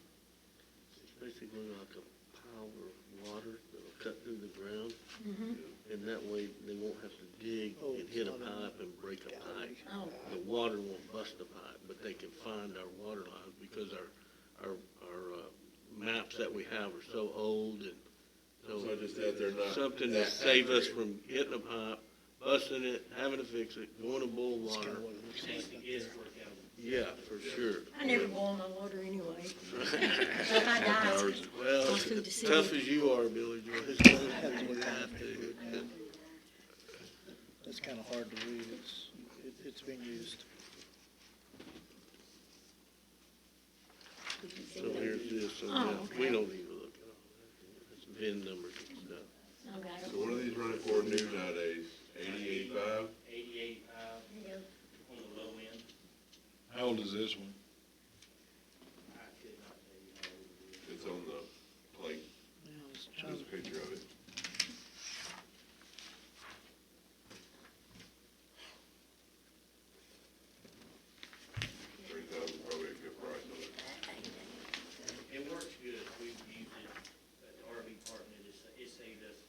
Speaker 2: It's basically like a pile of water that'll cut through the ground. And that way they won't have to dig and hit a pipe and break a pipe.
Speaker 1: Oh,
Speaker 2: The water won't bust the pipe, but they can find our water lines because our maps that we have are so old and so.
Speaker 8: So just that they're not
Speaker 2: Something to
Speaker 8: that
Speaker 2: save us
Speaker 8: accurate.
Speaker 2: from hitting a pipe, busting it, having to fix it, going to boil
Speaker 4: That's
Speaker 2: water.
Speaker 4: kind of what it looks like.
Speaker 2: Yeah, for sure.
Speaker 1: I never boil my water anyway. If I die,
Speaker 2: Well,
Speaker 1: I'll sue the
Speaker 2: as
Speaker 1: city.
Speaker 2: tough as you are, Billy Joe, we have to.
Speaker 4: That's kind of hard to read. It's being used.
Speaker 2: So here's this, so
Speaker 1: Oh,
Speaker 2: yeah, we
Speaker 1: okay.
Speaker 2: don't need to look at all that. It's VIN numbers and stuff.
Speaker 1: Okay.
Speaker 8: So what are these running for new nowadays? 80, 85?
Speaker 11: 88,
Speaker 1: There you go.
Speaker 11: on the low end.
Speaker 3: How How old is this one?
Speaker 8: It's on the plate. There's a picture of it. $30,000 probably a good price on it.
Speaker 6: It works good. We've used it at the RV park, and it saved us.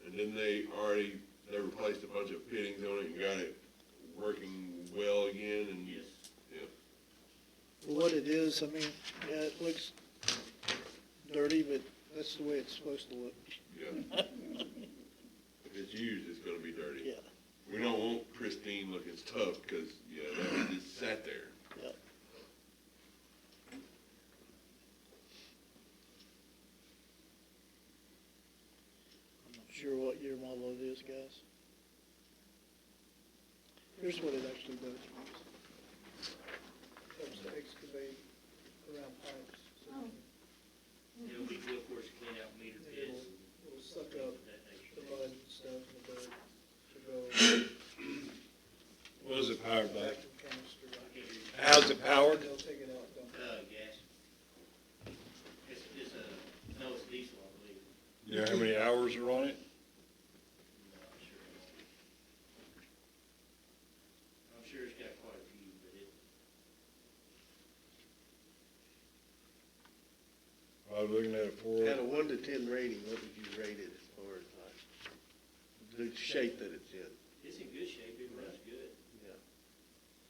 Speaker 8: And then they replaced a bunch of fittings on it and got it working well again and.
Speaker 6: Yes.
Speaker 8: Yeah.
Speaker 12: For what it is, I mean, yeah, it looks dirty, but that's the way it's supposed to look.
Speaker 8: Yeah. If it's used, it's gonna be dirty.
Speaker 12: Yeah.
Speaker 8: We don't want pristine looking stuff, cause, yeah, that just sat there.
Speaker 12: Yeah. I'm not sure what year model it is, guys. Here's what it actually does. Helps to excavate around pipes. So
Speaker 6: It'll be good for us to clean out meter pits.
Speaker 12: it'll suck up
Speaker 6: that nature.
Speaker 12: the mud and stuff in the dirt to go
Speaker 3: What is it powered by?
Speaker 12: vacuum canister.
Speaker 3: How's it powered?
Speaker 12: They'll take it out, dump it.
Speaker 6: Gas. It's no, it's diesel, I believe.
Speaker 3: You know how many hours are on it?
Speaker 6: No, I'm sure it's got quite a few, but it,
Speaker 3: I was looking at it for.
Speaker 2: At a 1 to 10 rating, what would you rate it as far as like the shape that it's in?
Speaker 6: it's in good shape. It runs good.
Speaker 2: Yeah.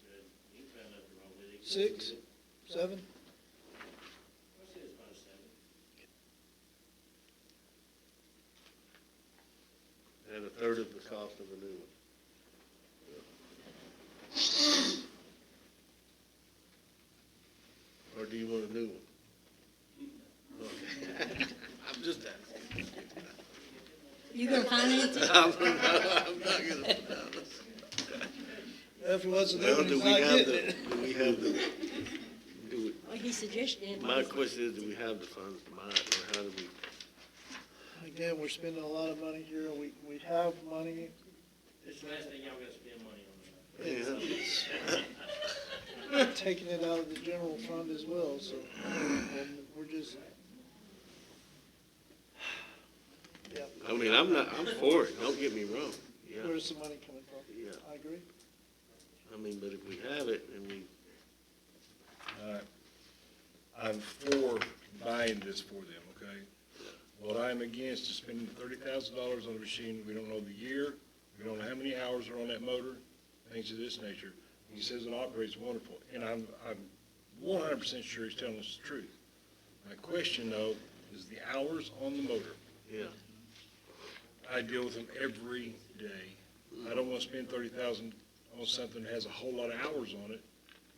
Speaker 6: Good. You can find nothing wrong with it.
Speaker 12: 6, 7?
Speaker 6: I'd say it's about a 7.
Speaker 2: And a third of the cost of a new one. Or do you want a new one? Okay. I'm just asking.
Speaker 1: You gonna finance it?
Speaker 2: I'm not gonna.
Speaker 12: If it wasn't
Speaker 2: Now,
Speaker 12: there,
Speaker 2: do
Speaker 12: he's
Speaker 2: we
Speaker 12: not
Speaker 2: have
Speaker 12: getting
Speaker 2: the,
Speaker 12: it.
Speaker 2: do we have the, do
Speaker 1: Well, he suggested it.
Speaker 2: we, my question is, do we have the funds to buy it, or how do we?
Speaker 12: Again, we're spending a lot of money here. We have money.
Speaker 6: It's the last thing y'all gotta spend money on.
Speaker 2: Yeah.
Speaker 12: Taking it out of the general fund as well, so, and we're just. Yeah,
Speaker 2: I mean, I'm for it, don't get me wrong, yeah,
Speaker 12: where's the money coming from?
Speaker 2: yeah.
Speaker 12: I agree.
Speaker 2: I mean, but if we have it, and we,
Speaker 3: I'm for buying this for them, okay? What I'm against is spending $30,000 on a machine, we don't know the year, we don't know how many hours are on that motor, things of this nature. He says it operates wonderful, and I'm 100% sure he's telling us the truth. My question though, is the hours on the motor.
Speaker 2: yeah,
Speaker 3: I deal with them every day. I don't want to spend $30,000 on something that has a whole lot of hours on it,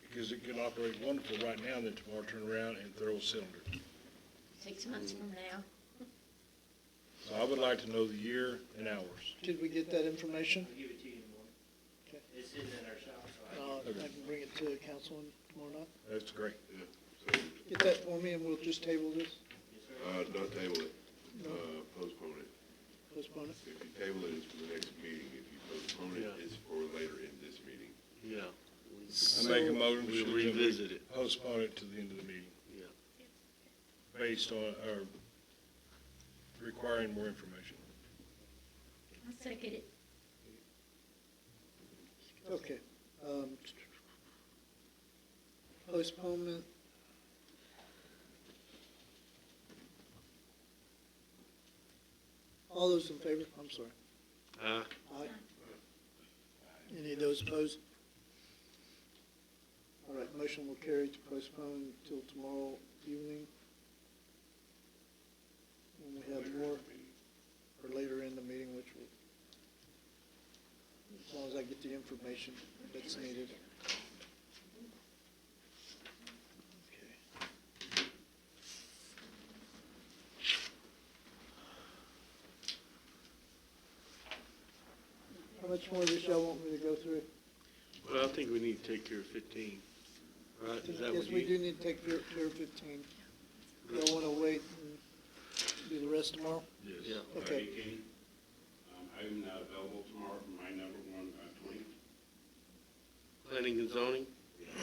Speaker 3: because it could operate wonderful right now, and then tomorrow turn around and throw a cylinder.
Speaker 1: 6 months from now.
Speaker 3: So I would like to know the year and hours.
Speaker 12: Did we get that information?
Speaker 6: I'll give it to you in the morning.
Speaker 12: Okay.
Speaker 6: It's sitting in our shop, so I
Speaker 12: I can bring it to the council tomorrow night.
Speaker 3: That's great.
Speaker 8: Yeah. So,
Speaker 12: Get that for me and we'll just table this,
Speaker 8: not table it, postpone it.
Speaker 12: postpone it.
Speaker 8: If you table it, it's for the next meeting. If you postpone it,
Speaker 2: Yeah.
Speaker 8: it's for later in this meeting.
Speaker 2: yeah.
Speaker 3: I make a motion
Speaker 2: We'll
Speaker 3: to
Speaker 2: revisit it,
Speaker 3: postpone it to the end of the meeting,
Speaker 2: yeah.
Speaker 3: based on, or requiring more information.
Speaker 1: I second it.
Speaker 12: Okay. Postponement. All those in favor? I'm sorry. Aye. Any of those opposed? All right, motion will carry to postpone until tomorrow evening. When we have more, or later in the meeting, which will, as long as I get the information that's needed. Okay. How much more of this y'all want me to go through?
Speaker 2: Well, I think we need to take care of 15, right? Is that what
Speaker 12: Yes, we
Speaker 2: you?
Speaker 12: do need to take care of 15. Y'all want to wait and do the rest tomorrow?
Speaker 2: Yeah.
Speaker 12: Okay.
Speaker 11: Kenny, I'm not available tomorrow for my number 1, 20.
Speaker 2: Planning and zoning?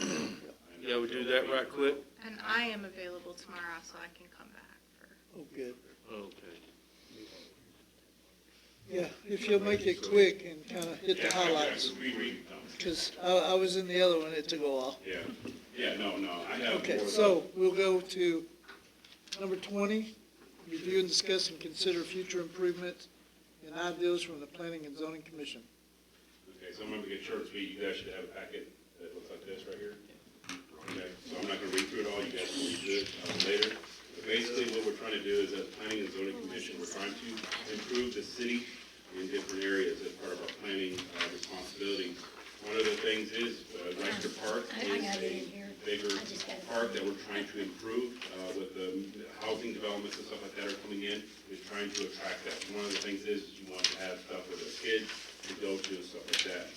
Speaker 12: Yep.
Speaker 2: Yeah, we do that right quick?
Speaker 10: And I am available tomorrow, so I can come back for.
Speaker 12: Oh, good.
Speaker 2: Okay.
Speaker 12: Yeah, if you'll make it quick and kind of hit the highlights, because I was in the other one, it took a while.
Speaker 11: Yeah, no, I have.
Speaker 12: Okay, so we'll go to number 20, review and discuss and consider future improvements and ideas from the Planning and Zoning Commission.
Speaker 11: Okay, so I'm gonna get short and sweet. You guys should have a packet that looks like this right here. Okay, so I'm not gonna read through it all. You guys can read through it later. But basically, what we're trying to do is, as Planning and Zoning Commission, we're trying to improve the city in different areas as part of our planning responsibilities. One of the things is Reister Park is a bigger park that we're trying to improve with the housing developments and stuff like that are coming in. We're trying to attract that. One of the things is you want to have stuff for the kids to go to and stuff like that.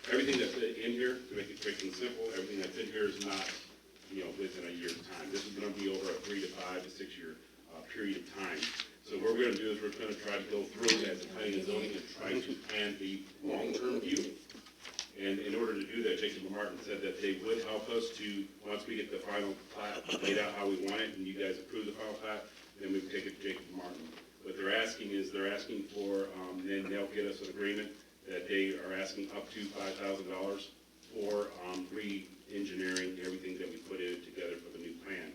Speaker 11: Everything that's in here, to make it quick and simple, everything that's in here is not, within a year's time. This is going to be over a 3 to 5 to 6 year period of time. So what we're going to do is we're going to try to go through as a planning and zoning and try to plan the long-term view. And in order to do that, Jacob Martin said that they would help us to, once we get the final plat laid out how we want it, and you guys approve the final plat, then we take it to Jacob Martin. What they're asking is, they're asking for, then they'll get us an agreement that they are asking up to $5,000 for re-engineering everything that we put in together for the new plan.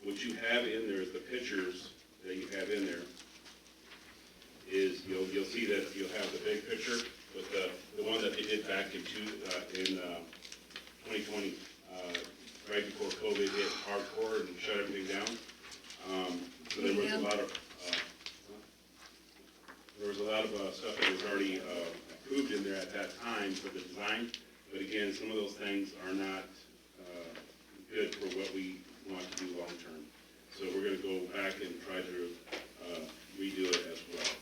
Speaker 11: What you have in there is the pictures that you have in there. Is you'll see that you'll have the big picture with the one that they did back in 2020, right before COVID hit hardcore and shut everything down. So there was a lot of stuff that was already approved in there at that time for the design. But again, some of those things are not good for what we want to do long term. So we're going to go back and try to redo it as well.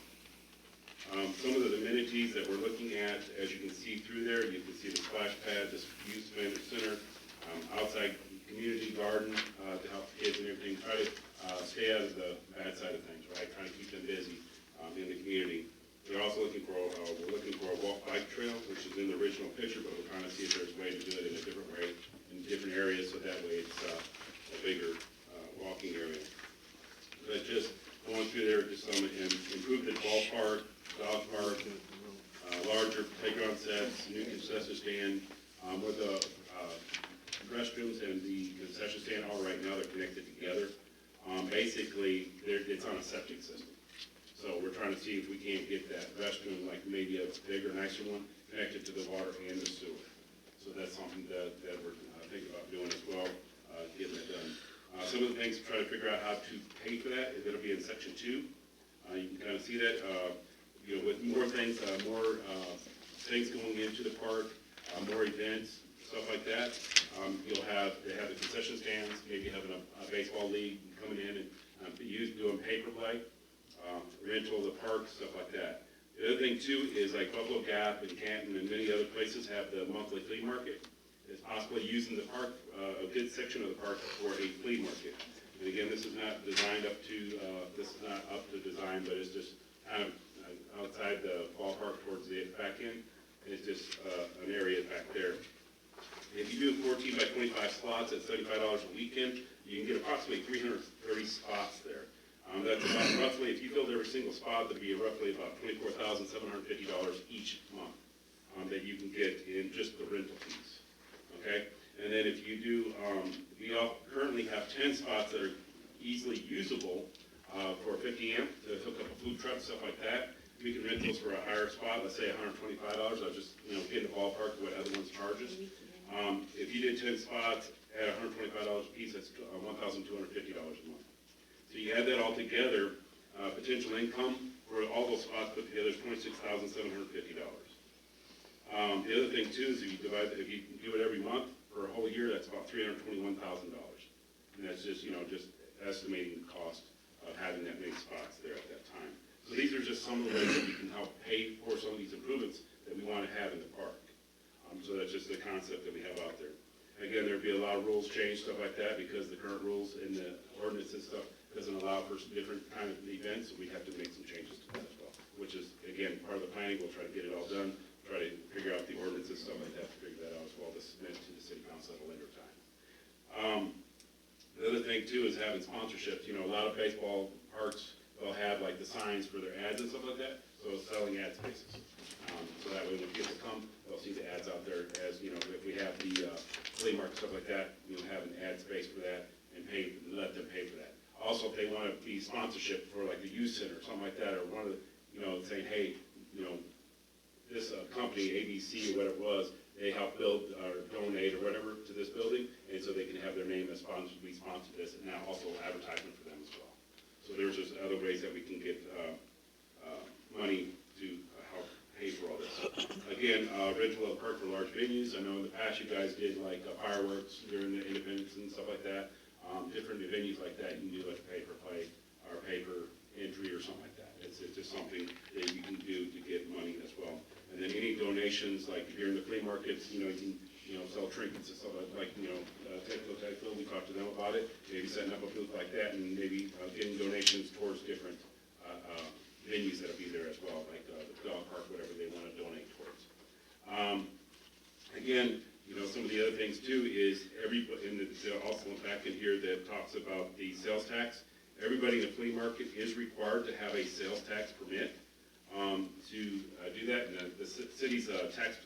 Speaker 11: Some of the amenities that we're looking at, as you can see through there, you can see the splash pad, the youth center, outside community garden to help the kids and everything. Try to stay out of the bad side of things, right? Trying to keep them busy in the community. We're also looking for a walk-bike trail, which is in the original picture, but we're trying to see if there's a way to do it in a different way, in different areas, so that way it's a bigger walking area. But just going through there, just some improve the ballpark, dog park, larger playground sets, new concession stand, where the restrooms and the concession stand are right now, they're connected together. Basically, it's on a septic system. So we're trying to see if we can't get that restroom, like maybe a bigger, nicer one, connected to the water and the sewer. So that's something that we're thinking about doing as well, getting that done. Some of the things to try to figure out how to pay for that, it'll be in section 2. You can kind of see that, with more things going into the park, more events, stuff like that. They have the concession stands, maybe having a baseball league coming in and doing paper play, rental of the park, stuff like that. The other thing too is like Buffalo Gap and Canton and many other places have the monthly flea market. It's possibly using the park, a good section of the park for a flea market. And again, this is not designed up to, design, but it's just kind of outside the ballpark towards the back end. And it's just an area back there. If you do 14 by 25 slots at $75 a weekend, you can get approximately 330 spots there. That's about roughly, if you filled every single spot, that'd be roughly about $24,750 each month that you can get in just the rental fees. Okay? And then if you do, we all currently have 10 spots that are easily usable for 50 amp to hook up a food truck, stuff like that. We can rent those for a higher spot, let's say $125. I'll just get in the ballpark of what other ones charges. If you did 10 spots at $125 a piece, that's $1,250 a month. So you add that all together, potential income for all those spots put together is $26,750. The other thing too is if you do it every month for a whole year, that's about $321,000. And that's just, just estimating the cost of having that many spots there at that time. So these are just some of the ways that we can help pay for some of these improvements that we want to have in the park. So that's just the concept that we have out there. Again, there'd be a lot of rules change, stuff like that, because the current rules in the ordinance and stuff doesn't allow for different kind of events, so we have to make some changes to that as well, which is, again, part of the planning. We'll try to get it all done, try to figure out the ordinance and stuff like that, to figure that out as well, to submit to the city council at a later time. The other thing too is having sponsorships. You know, a lot of baseball parks, they'll have like the signs for their ads and stuff like that, so it's selling ad spaces. So that way when people come, they'll see the ads out there as, you know, if we have the flea market, stuff like that, you know, have an ad space for that and pay, let them pay for that. Also, if they want to be sponsorship for like the youth center or something like that, or one of the, you know, saying, hey, you know, this company, ABC or whatever it was, they help build or donate or whatever to this building, and so they can have their name as sponsored, we sponsor this, and now also advertisement for them as well. So there's just other ways that we can get money to help pay for all this. Again, Ridgewell Park for large venues. I know in the past you guys did like fireworks during the Independence and stuff like that. Different venues like that, you can do like a pay-per-play or pay-per-entry or something like that. It's just something that you can do to get money as well. And then any donations, like if you're in the flea markets, you know, you can, you know, sell trinkets and stuff like, you know, Techno, we talked to them about it, maybe setting up a booth like that and maybe getting donations towards different venues that'll be there as well, like the dog park, whatever they want to donate towards. Again, you know, some of the other things too is everybody, and it's also back in here that talks about the sales tax. Everybody in the flea market is required to have a sales tax permit. To do that, and the city's tax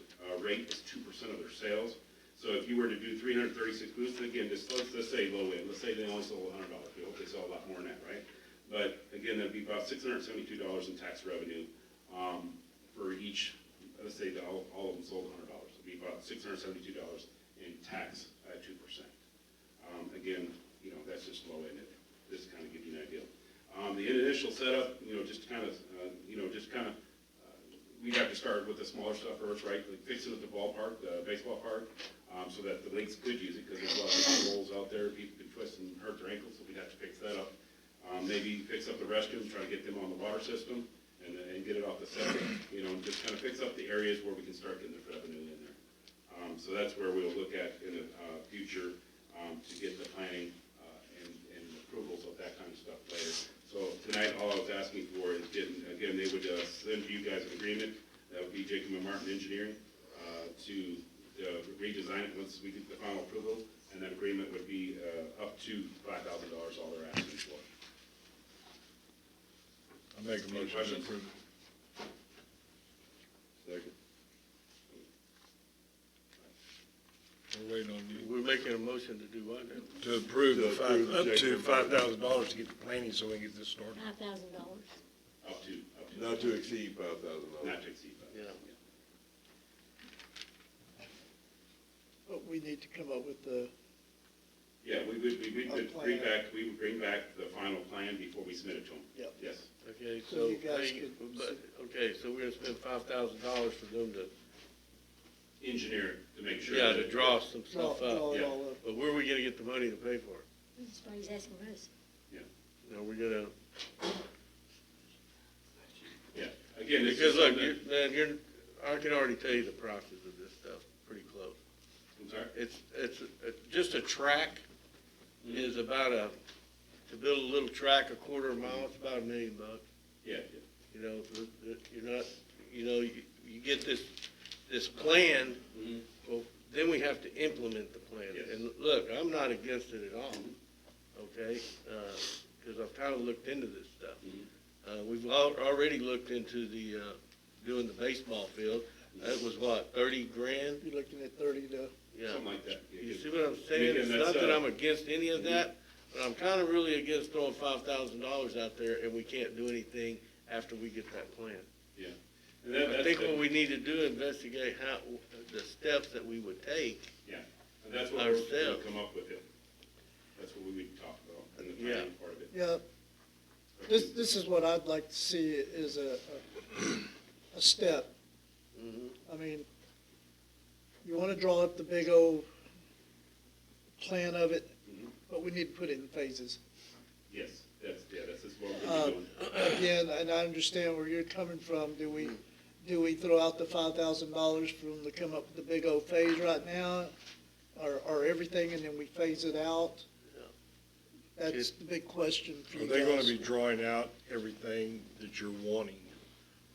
Speaker 11: rate is 2% of their sales. So if you were to do 336 booths, again, let's say low end, let's say they only sold $100. We hope they sell a lot more than that, right? But again, that'd be about $672 in tax revenue for each. Let's say that all of them sold $100. It'd be about $672 in tax at 2%. Again, you know, that's just low end. Just to kind of give you an idea. The initial setup, you know, just kind of, we'd have to start with the smaller stuff first, right? Like fixing up the ballpark, the baseball park, so that the leagues could use it, because there's a lot of holes out there, people can twist and hurt their ankles, so we'd have to fix that up. Maybe fix up the restrooms, try to get them on the water system, and get it off the septic, you know, just kind of fix up the areas where we can start getting the revenue in there. So that's where we'll look at in the future to get the planning and approvals of that kind of stuff later. So tonight, all I was asking for is again, they would send you guys an agreement. That would be Jacob and Martin Engineering to redesign it once we get the final approval, and that agreement would be up to $5,000, all they're asking for.
Speaker 3: I make a motion to approve.
Speaker 8: Second.
Speaker 3: We're waiting on you.
Speaker 2: We're making a motion to do what now?
Speaker 3: To approve the up to
Speaker 8: Jacob.
Speaker 3: $5,000 to get the planning so we can get this started.
Speaker 1: $5,000.
Speaker 11: Up to.
Speaker 8: Not to exceed $5,000.
Speaker 11: Not to exceed that.
Speaker 2: Yeah.
Speaker 12: But we need to come up with the,
Speaker 11: Yeah, we would
Speaker 12: A
Speaker 11: bring
Speaker 12: plan.
Speaker 11: back the final plan before we submit it to them.
Speaker 12: Yep.
Speaker 11: Yes.
Speaker 2: Okay,
Speaker 12: So
Speaker 2: so,
Speaker 12: you guys
Speaker 2: hey,
Speaker 12: could-
Speaker 2: okay, so we're gonna spend $5,000 for them to,
Speaker 11: Engineer to make sure.
Speaker 2: yeah,
Speaker 11: that
Speaker 2: to
Speaker 11: it-
Speaker 2: draw some
Speaker 12: draw
Speaker 2: stuff
Speaker 12: draw
Speaker 2: up.
Speaker 12: it
Speaker 11: yeah.
Speaker 12: all up.
Speaker 2: But where are we gonna get the money to pay for it?
Speaker 1: That's why he's asking us.
Speaker 2: Are we gonna,
Speaker 11: Yeah, again, it's
Speaker 2: because
Speaker 11: just
Speaker 2: look,
Speaker 11: something.
Speaker 2: I can already tell you the prices of this stuff pretty close.
Speaker 11: I'm sorry?
Speaker 2: It's just a track is about to build a little track, a quarter of a mile, it's about $1 million.
Speaker 11: Yeah,
Speaker 2: You know, you're not, you know, you get this plan, well, then we have to implement the plan.
Speaker 11: Yes.
Speaker 2: And look, I'm not against it at all, okay? Because I've kind of looked into this stuff. We've already looked into the, doing the baseball field. That was what, 30 grand?
Speaker 12: You're looking at 30 to,
Speaker 2: Yeah.
Speaker 11: something like that. Yeah,
Speaker 2: You
Speaker 11: yeah.
Speaker 2: see what I'm saying?
Speaker 11: And
Speaker 2: It's
Speaker 11: that's,
Speaker 2: not that I'm against any of that, but I'm kind of really against throwing $5,000 out there and we can't do anything after we get that plan.
Speaker 11: Yeah. And that-
Speaker 2: I
Speaker 11: that's
Speaker 2: think
Speaker 11: the-
Speaker 2: what we need to do, investigate how, the steps that we would take.
Speaker 11: Yeah, and that's what we're gonna
Speaker 2: Ourselves.
Speaker 11: come up with it. That's what we would talk about, and the
Speaker 2: Yeah.
Speaker 11: planning part of it.
Speaker 12: yeah. This is what I'd like to see is a step. I mean, you want to draw up the big old plan of it, but we need to put it in phases.
Speaker 11: Yes, that's just what we're gonna be doing.
Speaker 12: Again, and I understand where you're coming from. Do we throw out the $5,000 for them to come up with the big old phase right now? Or everything and then we phase it out? That's the big question for
Speaker 3: Are
Speaker 12: you
Speaker 3: they gonna
Speaker 12: guys.
Speaker 3: be drawing out everything that you're wanting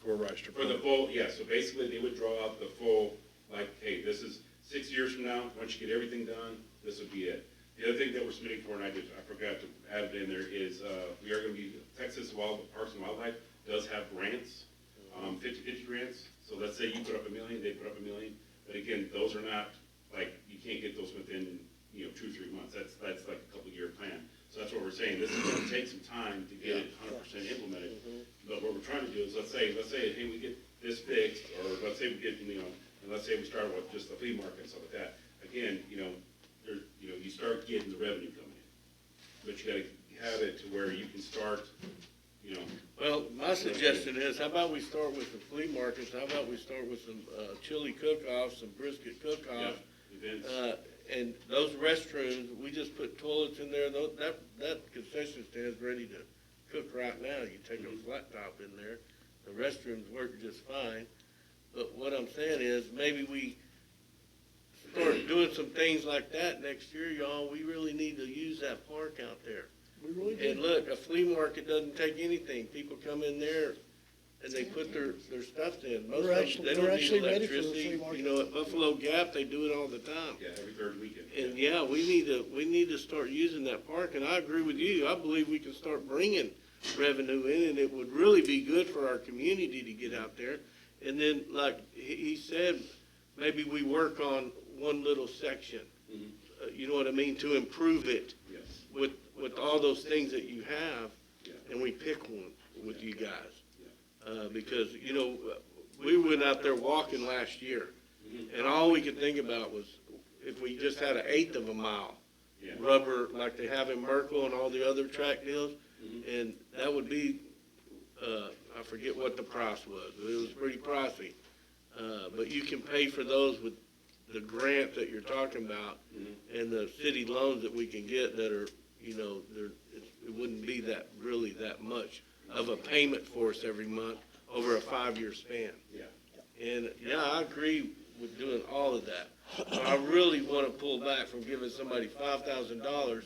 Speaker 3: for Rice
Speaker 11: For the full, yeah, so basically they would draw out the full, like, hey, this is 6 years from now, once you get everything done, this would be it. The other thing that we're submitting for, and I forgot to add it in there, is, we are gonna be, Texas Parks and Wildlife does have grants, 50/50 grants. So let's say you put up $1 million, they put up $1 million, but again, those are not, like, you can't get those within, 2-3 months. That's like a couple-year plan. So that's what we're saying, this is gonna take some time to get it 100% implemented. But what we're trying to do is, let's say, hey, we get this fixed, or let's say we get, and let's say we start with just the flea market and stuff like that. Again, you start getting the revenue coming in. But you gotta have it to where you can start,
Speaker 2: Well, my suggestion is, how about we start with the flea markets, how about we start with some, chili cook-offs, some brisket cook-offs?
Speaker 11: events.
Speaker 2: And those restrooms, we just put toilets in there, that concession stand's ready to cook right now. You take a flat top in there, the restrooms work just fine. But what I'm saying is, maybe we start doing some things like that next year, y'all. We really need to use that park out there.
Speaker 12: We really do.
Speaker 2: And look, a flea market doesn't take anything. People come in there and they put their stuff in. Most of them, they
Speaker 12: They're
Speaker 2: don't need
Speaker 12: actually ready for the
Speaker 2: electricity.
Speaker 12: flea market.
Speaker 2: You know, at Buffalo Gap, they do it all the time.
Speaker 11: Yeah, every third weekend.
Speaker 2: And yeah, we need to start using that park, and I agree with you. I believe we can start bringing revenue in, and it would really be good for our community to get out there. And then, like he said, maybe we work on one little section. You know what I mean, to improve it
Speaker 11: Yes.
Speaker 2: with all those things that you have,
Speaker 11: Yeah.
Speaker 2: and we pick one with you guys. Because, we went out there walking last year, and all we could think about was if we just had 1/8 of a mile,
Speaker 11: Yeah.
Speaker 2: rubber like they have in Merkel and all the other track deals, and that would be, I forget what the price was, but it was pretty pricey. But you can pay for those with the grant that you're talking about, and the city loans that we can get that are, it wouldn't be really that much of a payment for us every month over a 5-year span.
Speaker 11: Yeah.
Speaker 2: And, yeah, I agree with doing all of that. But I really want to pull back from giving somebody $5,000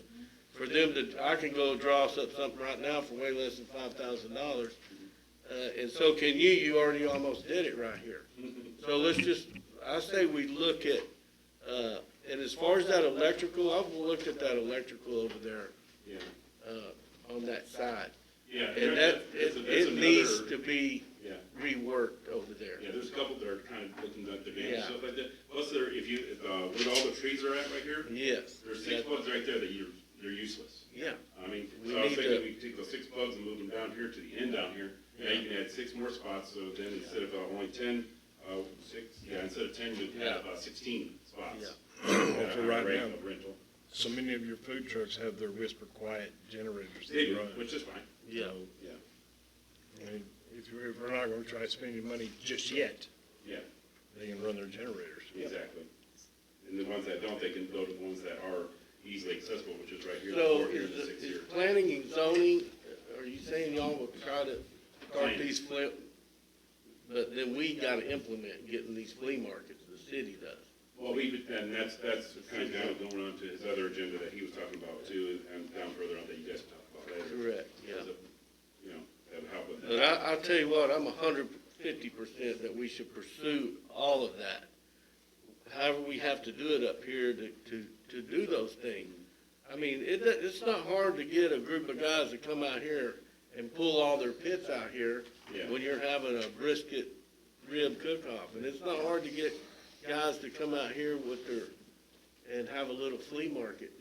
Speaker 2: for them I can go draw up something right now for way less than $5,000. And so can you already almost did it right here. So I say we look at, and as far as that electrical, I've looked at that electrical over there,
Speaker 11: Yeah.
Speaker 2: on that side.
Speaker 11: Yeah.
Speaker 2: And it needs to be
Speaker 11: Yeah.
Speaker 2: reworked over there.
Speaker 11: Yeah, there's a couple that are kind of looking at the damage
Speaker 2: Yeah.
Speaker 11: and stuff like that. Plus, where all the trees are at right here,
Speaker 2: Yes.
Speaker 11: there's 6 bugs right there that they're useless.
Speaker 2: Yeah.
Speaker 11: I mean,
Speaker 2: We
Speaker 11: so I was
Speaker 2: need
Speaker 11: thinking
Speaker 2: to-
Speaker 11: we take those 6 bugs and move them down here to the end down here. Now you can add 6 more spots, so then instead of only 10, 6, instead of 10, you'd have 16 spots.
Speaker 3: Well, for right
Speaker 11: Rate
Speaker 3: now,
Speaker 11: of rental.
Speaker 3: so many of your food trucks have their whisper quiet generators
Speaker 11: They
Speaker 3: that
Speaker 11: do,
Speaker 3: run.
Speaker 11: which is fine.
Speaker 2: Yeah.
Speaker 3: So,
Speaker 11: Yeah.
Speaker 3: I mean, if we're not gonna try spending money just yet,
Speaker 11: Yeah,
Speaker 3: they can run their generators.
Speaker 11: exactly. And the ones that don't, they can go to the ones that are easily accessible, which is right here, the
Speaker 2: So
Speaker 11: 4 here, and the 6
Speaker 2: is
Speaker 11: here.
Speaker 2: planning and zoning, are you saying y'all will try to start these but then we gotta implement getting these flea markets, the city does.
Speaker 11: Well, and that's kind of now going on to his other agenda that he was talking about too, and down further on that you guys will talk about later.
Speaker 2: Correct, yeah.
Speaker 11: As a, that would help with
Speaker 2: But
Speaker 11: that.
Speaker 2: I'll tell you what, I'm 150% that we should pursue all of that. However, we have to do it up here to do those things. I mean, it's not hard to get a group of guys to come out here and pull all their pits out here
Speaker 11: Yeah.
Speaker 2: when you're having a brisket rib cook-off. And it's not hard to get guys to come out here and have a little flea market.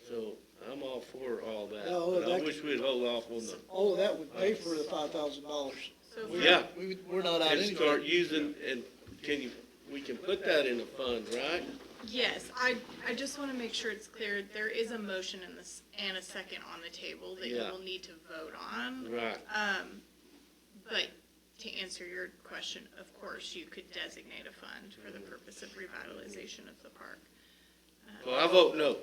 Speaker 2: So I'm all for all that.
Speaker 12: No,
Speaker 2: But I
Speaker 12: that-
Speaker 2: wish we'd hold off on the,
Speaker 12: All of that would pay for the $5,000.
Speaker 10: So
Speaker 2: yeah.
Speaker 12: We're not out
Speaker 2: And
Speaker 12: anything.
Speaker 2: start using, and we can put that in a fund, right?
Speaker 10: yes, I just want to make sure it's clear, there is a motion and a second on the table that you
Speaker 2: Yeah.
Speaker 10: will need to vote on.
Speaker 2: Right.
Speaker 10: But to answer your question, of course, you could designate a fund for the purpose of revitalization of the park.
Speaker 2: Well, I vote no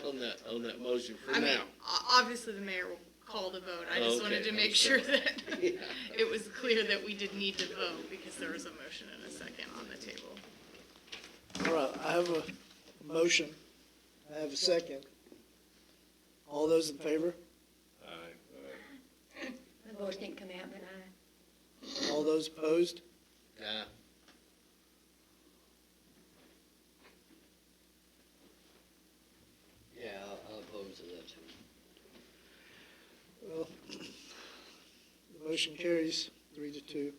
Speaker 2: on that motion for
Speaker 10: I mean,
Speaker 2: now.
Speaker 10: obviously, the mayor will call the vote. I just wanted
Speaker 2: Okay,
Speaker 10: to make
Speaker 2: I'm
Speaker 10: sure
Speaker 2: sorry.
Speaker 10: that it was clear that we did need to vote because there was a motion and a second on the table.
Speaker 12: All right, I have a motion. I have a second. All those in favor?
Speaker 1: The vote didn't come out, but I.
Speaker 12: All those opposed?
Speaker 2: Yeah.
Speaker 12: Motion carries 3-2.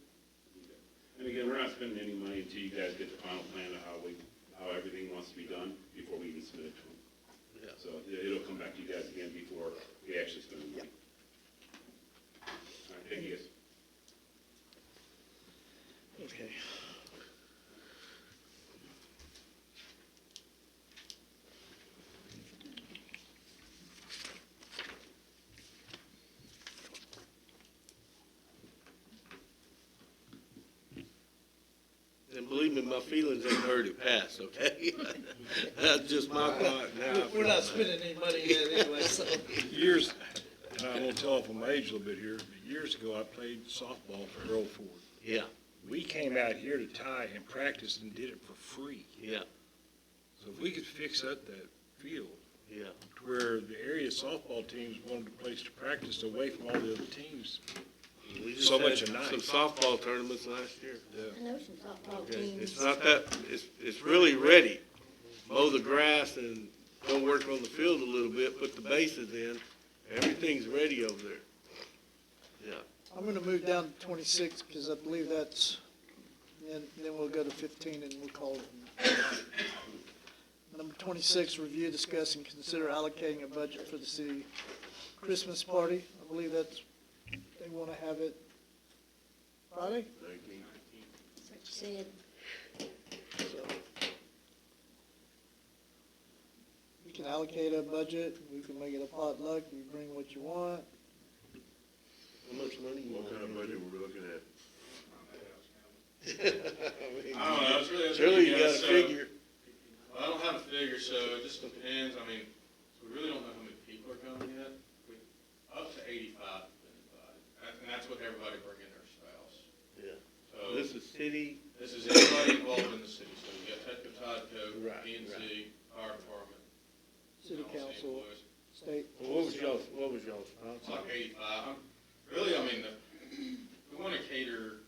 Speaker 11: And again, we're not spending any money until you guys get the final plan of how everything wants to be done before we even submit it to them.
Speaker 2: Yeah.
Speaker 11: So it'll come back to you guys again before we actually spend the money. All right, thank you guys.
Speaker 12: Okay.
Speaker 2: And believe me, my feelings ain't hurt it pass, okay? That's just my thought now.
Speaker 12: We're not spending any money yet anyway, so.
Speaker 3: Years, and I'm gonna tell off my age a little bit here, but years ago, I played softball for Earl Ford.
Speaker 2: Yeah,
Speaker 3: We came out here to tie and practice and did it for free.
Speaker 2: yeah,
Speaker 3: So if we could fix up that field
Speaker 2: yeah.
Speaker 3: to where the area softball teams wanted a place to practice away from all the other teams.
Speaker 2: We just
Speaker 3: So
Speaker 2: had
Speaker 3: much a night.
Speaker 2: some softball tournaments last year.
Speaker 1: I know some softball
Speaker 2: Okay,
Speaker 1: teams.
Speaker 2: it's not that, it's really ready. Mow the grass and go work on the field a little bit, put the bases in. Everything's ready over there. Yeah.
Speaker 12: I'm gonna move down to 26, because I believe that's, and then we'll go to 15 and we'll call it. Number 26, review, discuss, and consider allocating a budget for the city Christmas party. I believe that's, they wanna have it Friday,
Speaker 1: That's what you said.
Speaker 12: so. We can allocate a budget, we can make it a potluck, you bring what you want.
Speaker 2: How much money you
Speaker 8: What
Speaker 2: want?
Speaker 8: kind of budget were we looking at?
Speaker 2: I mean,
Speaker 13: I don't know, it's really,
Speaker 2: surely you got a
Speaker 13: guys, so-
Speaker 2: figure.
Speaker 13: I don't have a figure, so it just depends, I mean, we really don't know how many people are coming yet. Up to 85 have been invited, and that's with everybody bringing their spouse.
Speaker 2: Yeah.
Speaker 13: So
Speaker 2: This is city,
Speaker 13: this is everybody involved in the city, so you got Tetco, Todco,
Speaker 2: Right,
Speaker 13: PNC, Fire Department.
Speaker 12: City
Speaker 13: St.
Speaker 12: council,
Speaker 13: Louis.
Speaker 12: state.
Speaker 2: what was y'all's?
Speaker 13: It's like 85. Really, I mean, we want to cater,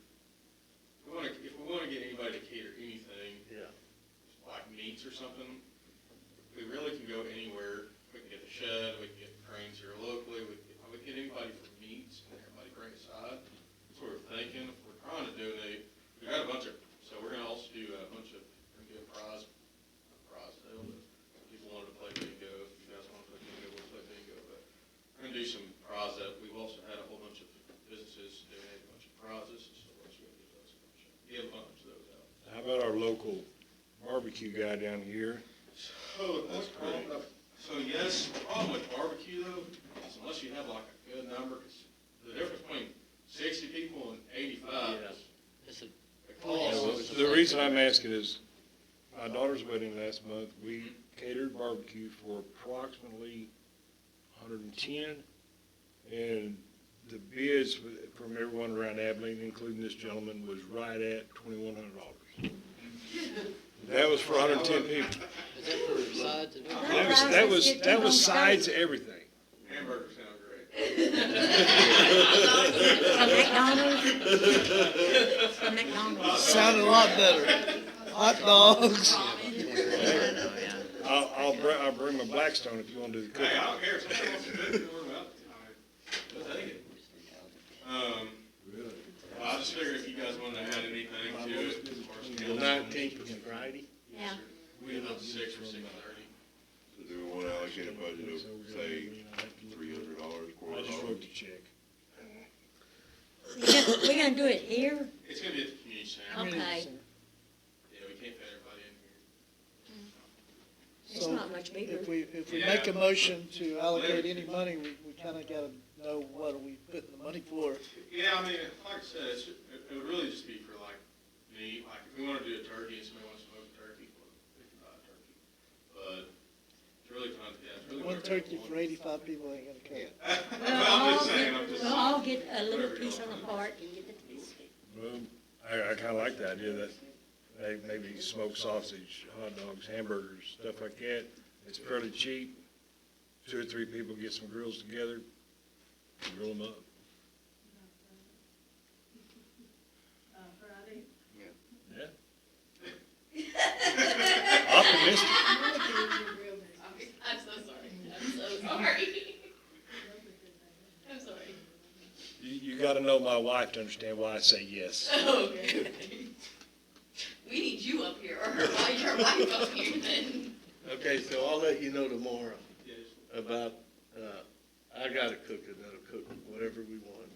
Speaker 13: if we want to get anybody to cater anything,
Speaker 2: Yeah.
Speaker 13: like meats or something, we really can go anywhere. We can get the shed, we can get Cranes here locally, we can get anybody for meats, and everybody bring a side. That's what we're thinking. If we're trying to donate, we got a bunch of, so we're gonna also do a bunch of, we're gonna do a prize sale. If people wanted to play bingo, if you guys want to play bingo, we'll play bingo, but we're gonna do some prize up. We've also had a whole bunch of businesses donate a bunch of prizes, so we're just gonna give a bunch of those out.
Speaker 3: How about our local barbecue guy down here?
Speaker 13: So, so yes, the problem with barbecue though, is unless you have like a good number, 'cause the difference between 60 people and 85 is
Speaker 6: It's a-
Speaker 13: the cost.
Speaker 3: The reason I'm asking is, my daughter's wedding last month, we catered barbecue for approximately 110, and the bids from everyone around Abilene, including this gentleman, was right at $2,100. That was for 110 people.
Speaker 6: Is that for sides and
Speaker 3: That was sides everything.
Speaker 13: Hamburgers sound great.
Speaker 1: From McDonald's? From McDonald's.
Speaker 12: Sounded a lot better. Hot dogs.
Speaker 3: I'll bring my Blackstone if you want to do the
Speaker 13: Hey,
Speaker 3: cooking.
Speaker 13: I don't care, if somebody wants to do it, we're about to. We'll take it. Well, I just figured if you guys wanted to add anything to it, as far as
Speaker 2: The
Speaker 13: council.
Speaker 2: 19th is Friday.
Speaker 1: Yeah.
Speaker 13: We have 6 or 6:30.
Speaker 8: So do we want to allocate a budget of, say, $300,
Speaker 3: I just wrote
Speaker 8: $400?
Speaker 3: the check.
Speaker 1: We're gonna do it here?
Speaker 13: It's gonna be at the community center.
Speaker 1: Okay.
Speaker 13: Yeah, we can't fit everybody in here.
Speaker 1: It's not much bigger.
Speaker 12: If we make a motion to allocate any money, we kinda gotta know what are we putting the money for.
Speaker 13: Yeah, I mean, like I said, it would really just be for like meat, like if we wanna do a turkey and somebody wants to smoke a turkey, we can buy a turkey. But it's really kind of, yeah, it's really.
Speaker 12: One
Speaker 13: whatever
Speaker 12: turkey
Speaker 13: people
Speaker 12: for 85 people ain't gonna cut it.
Speaker 13: want. I'm just saying, I'm just.
Speaker 1: We'll all get a little piece on the part and get the piece.
Speaker 3: Well, I kind of like the idea that they maybe smoked sausage, hot dogs, hamburgers, stuff like that. It's fairly cheap. 2 or 3 people get some grills together, grill them up.
Speaker 1: Friday?
Speaker 3: Yeah. Optimistic.
Speaker 10: I'm so sorry. I'm so sorry. I'm sorry.
Speaker 3: You got gotta know my wife to understand why I say yes.
Speaker 7: Okay. We need you up here, or your wife up here then.
Speaker 2: Okay, so I'll let you know tomorrow about, I got a cooker that'll cook whatever we want.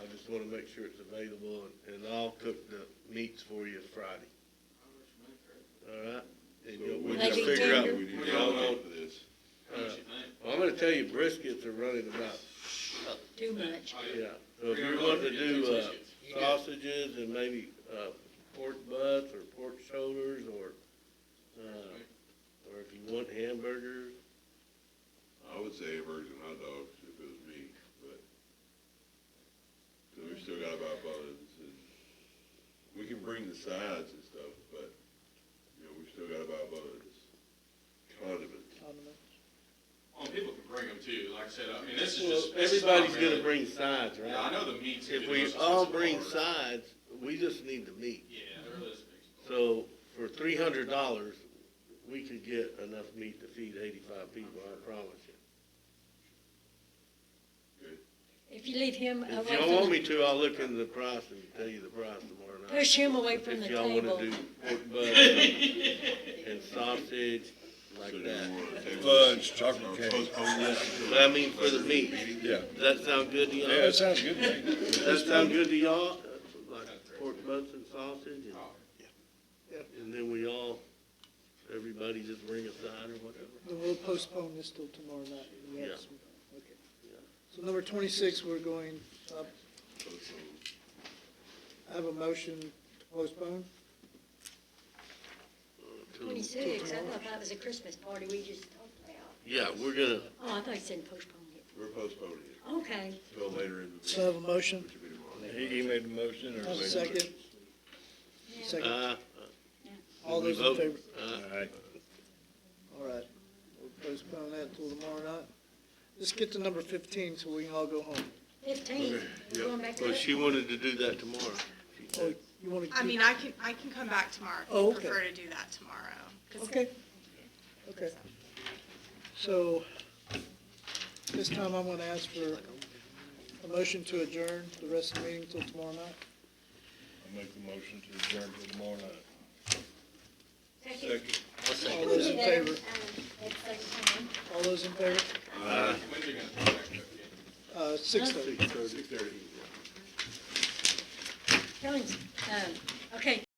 Speaker 2: I just wanna make sure it's available, and I'll cook the meats for you Friday. All right? And we'll
Speaker 8: Like
Speaker 2: just
Speaker 8: a
Speaker 2: figure out,
Speaker 8: tender?
Speaker 2: we don't want for this. Well, I'm gonna tell you, briskets are running about,
Speaker 1: Too much.
Speaker 2: yeah. So if you're wanting to do, sausages and maybe, pork butts or pork shoulders or if you want hamburgers,
Speaker 8: I would say hamburgers and hot dogs if it was me, but, so we still gotta buy buns and, we can bring the sides and stuff, but, you know, we still gotta buy buns, condiments.
Speaker 13: Well, people can bring them too, like I said, I mean, this is
Speaker 2: well,
Speaker 13: just. this is not
Speaker 2: everybody's gonna
Speaker 13: really-
Speaker 2: bring sides, right?
Speaker 13: Yeah, I know the meat's.
Speaker 2: If
Speaker 13: the
Speaker 2: we
Speaker 13: most
Speaker 2: all
Speaker 13: expensive
Speaker 2: bring
Speaker 13: part.
Speaker 2: sides, we just need the meat.
Speaker 13: Yeah, they're this big.
Speaker 2: So for $300, we could get enough meat to feed 85 people, I promise you.
Speaker 1: If you leave him
Speaker 2: If
Speaker 1: away
Speaker 2: y'all want
Speaker 1: from,
Speaker 2: me to, I'll look into the price and tell you the price tomorrow night.
Speaker 1: push him away from the
Speaker 2: If y'all wanna
Speaker 1: table.
Speaker 2: do pork butts and sausage, like that.
Speaker 3: Fudge, chocolate cake.
Speaker 2: I mean, for the meat.
Speaker 3: Yeah.
Speaker 2: Does that sound good to y'all?
Speaker 3: Yeah, that sounds good to me.
Speaker 2: Does that sound good to y'all? Like pork butts and sausage and, and then we all, everybody just bring a side or whatever.
Speaker 12: Then we'll postpone this till tomorrow night. We have
Speaker 2: Yeah.
Speaker 12: some- Okay. So number 26, we're going up. I have a motion to postpone.
Speaker 1: 26, I thought that was a Christmas party we just talked about.
Speaker 2: Yeah, we're gonna,
Speaker 1: Oh, I thought you said postpone it.
Speaker 8: We're postponing it
Speaker 1: Okay.
Speaker 8: till later in the week.
Speaker 12: So I have a motion.
Speaker 8: Which will be tomorrow.
Speaker 3: He made the motion or?
Speaker 12: I have a second. Second. All
Speaker 2: we
Speaker 12: those in
Speaker 2: vote?
Speaker 12: favor?
Speaker 3: Aye.
Speaker 12: All right. We'll postpone that till tomorrow night. Let's get to number 15 so we can all go home.
Speaker 1: 15, we're going back to
Speaker 2: well,
Speaker 1: that?
Speaker 2: she wanted to do that tomorrow. She
Speaker 12: Oh,
Speaker 2: said.
Speaker 12: you want to?
Speaker 10: I mean, I can come back tomorrow if
Speaker 12: Oh,
Speaker 10: you
Speaker 12: okay.
Speaker 10: prefer to do that tomorrow. 'cause-
Speaker 12: Okay. Okay. So this time I'm going to ask for a motion to adjourn the rest of the meeting till tomorrow night.
Speaker 3: I make the motion to adjourn till tomorrow night.
Speaker 1: Second.
Speaker 12: All those in favor?
Speaker 1: At the same time.
Speaker 12: All those in favor?
Speaker 13: When's it gonna come back up again?
Speaker 12: 6:30.
Speaker 2: 6:30.
Speaker 1: Jones, okay,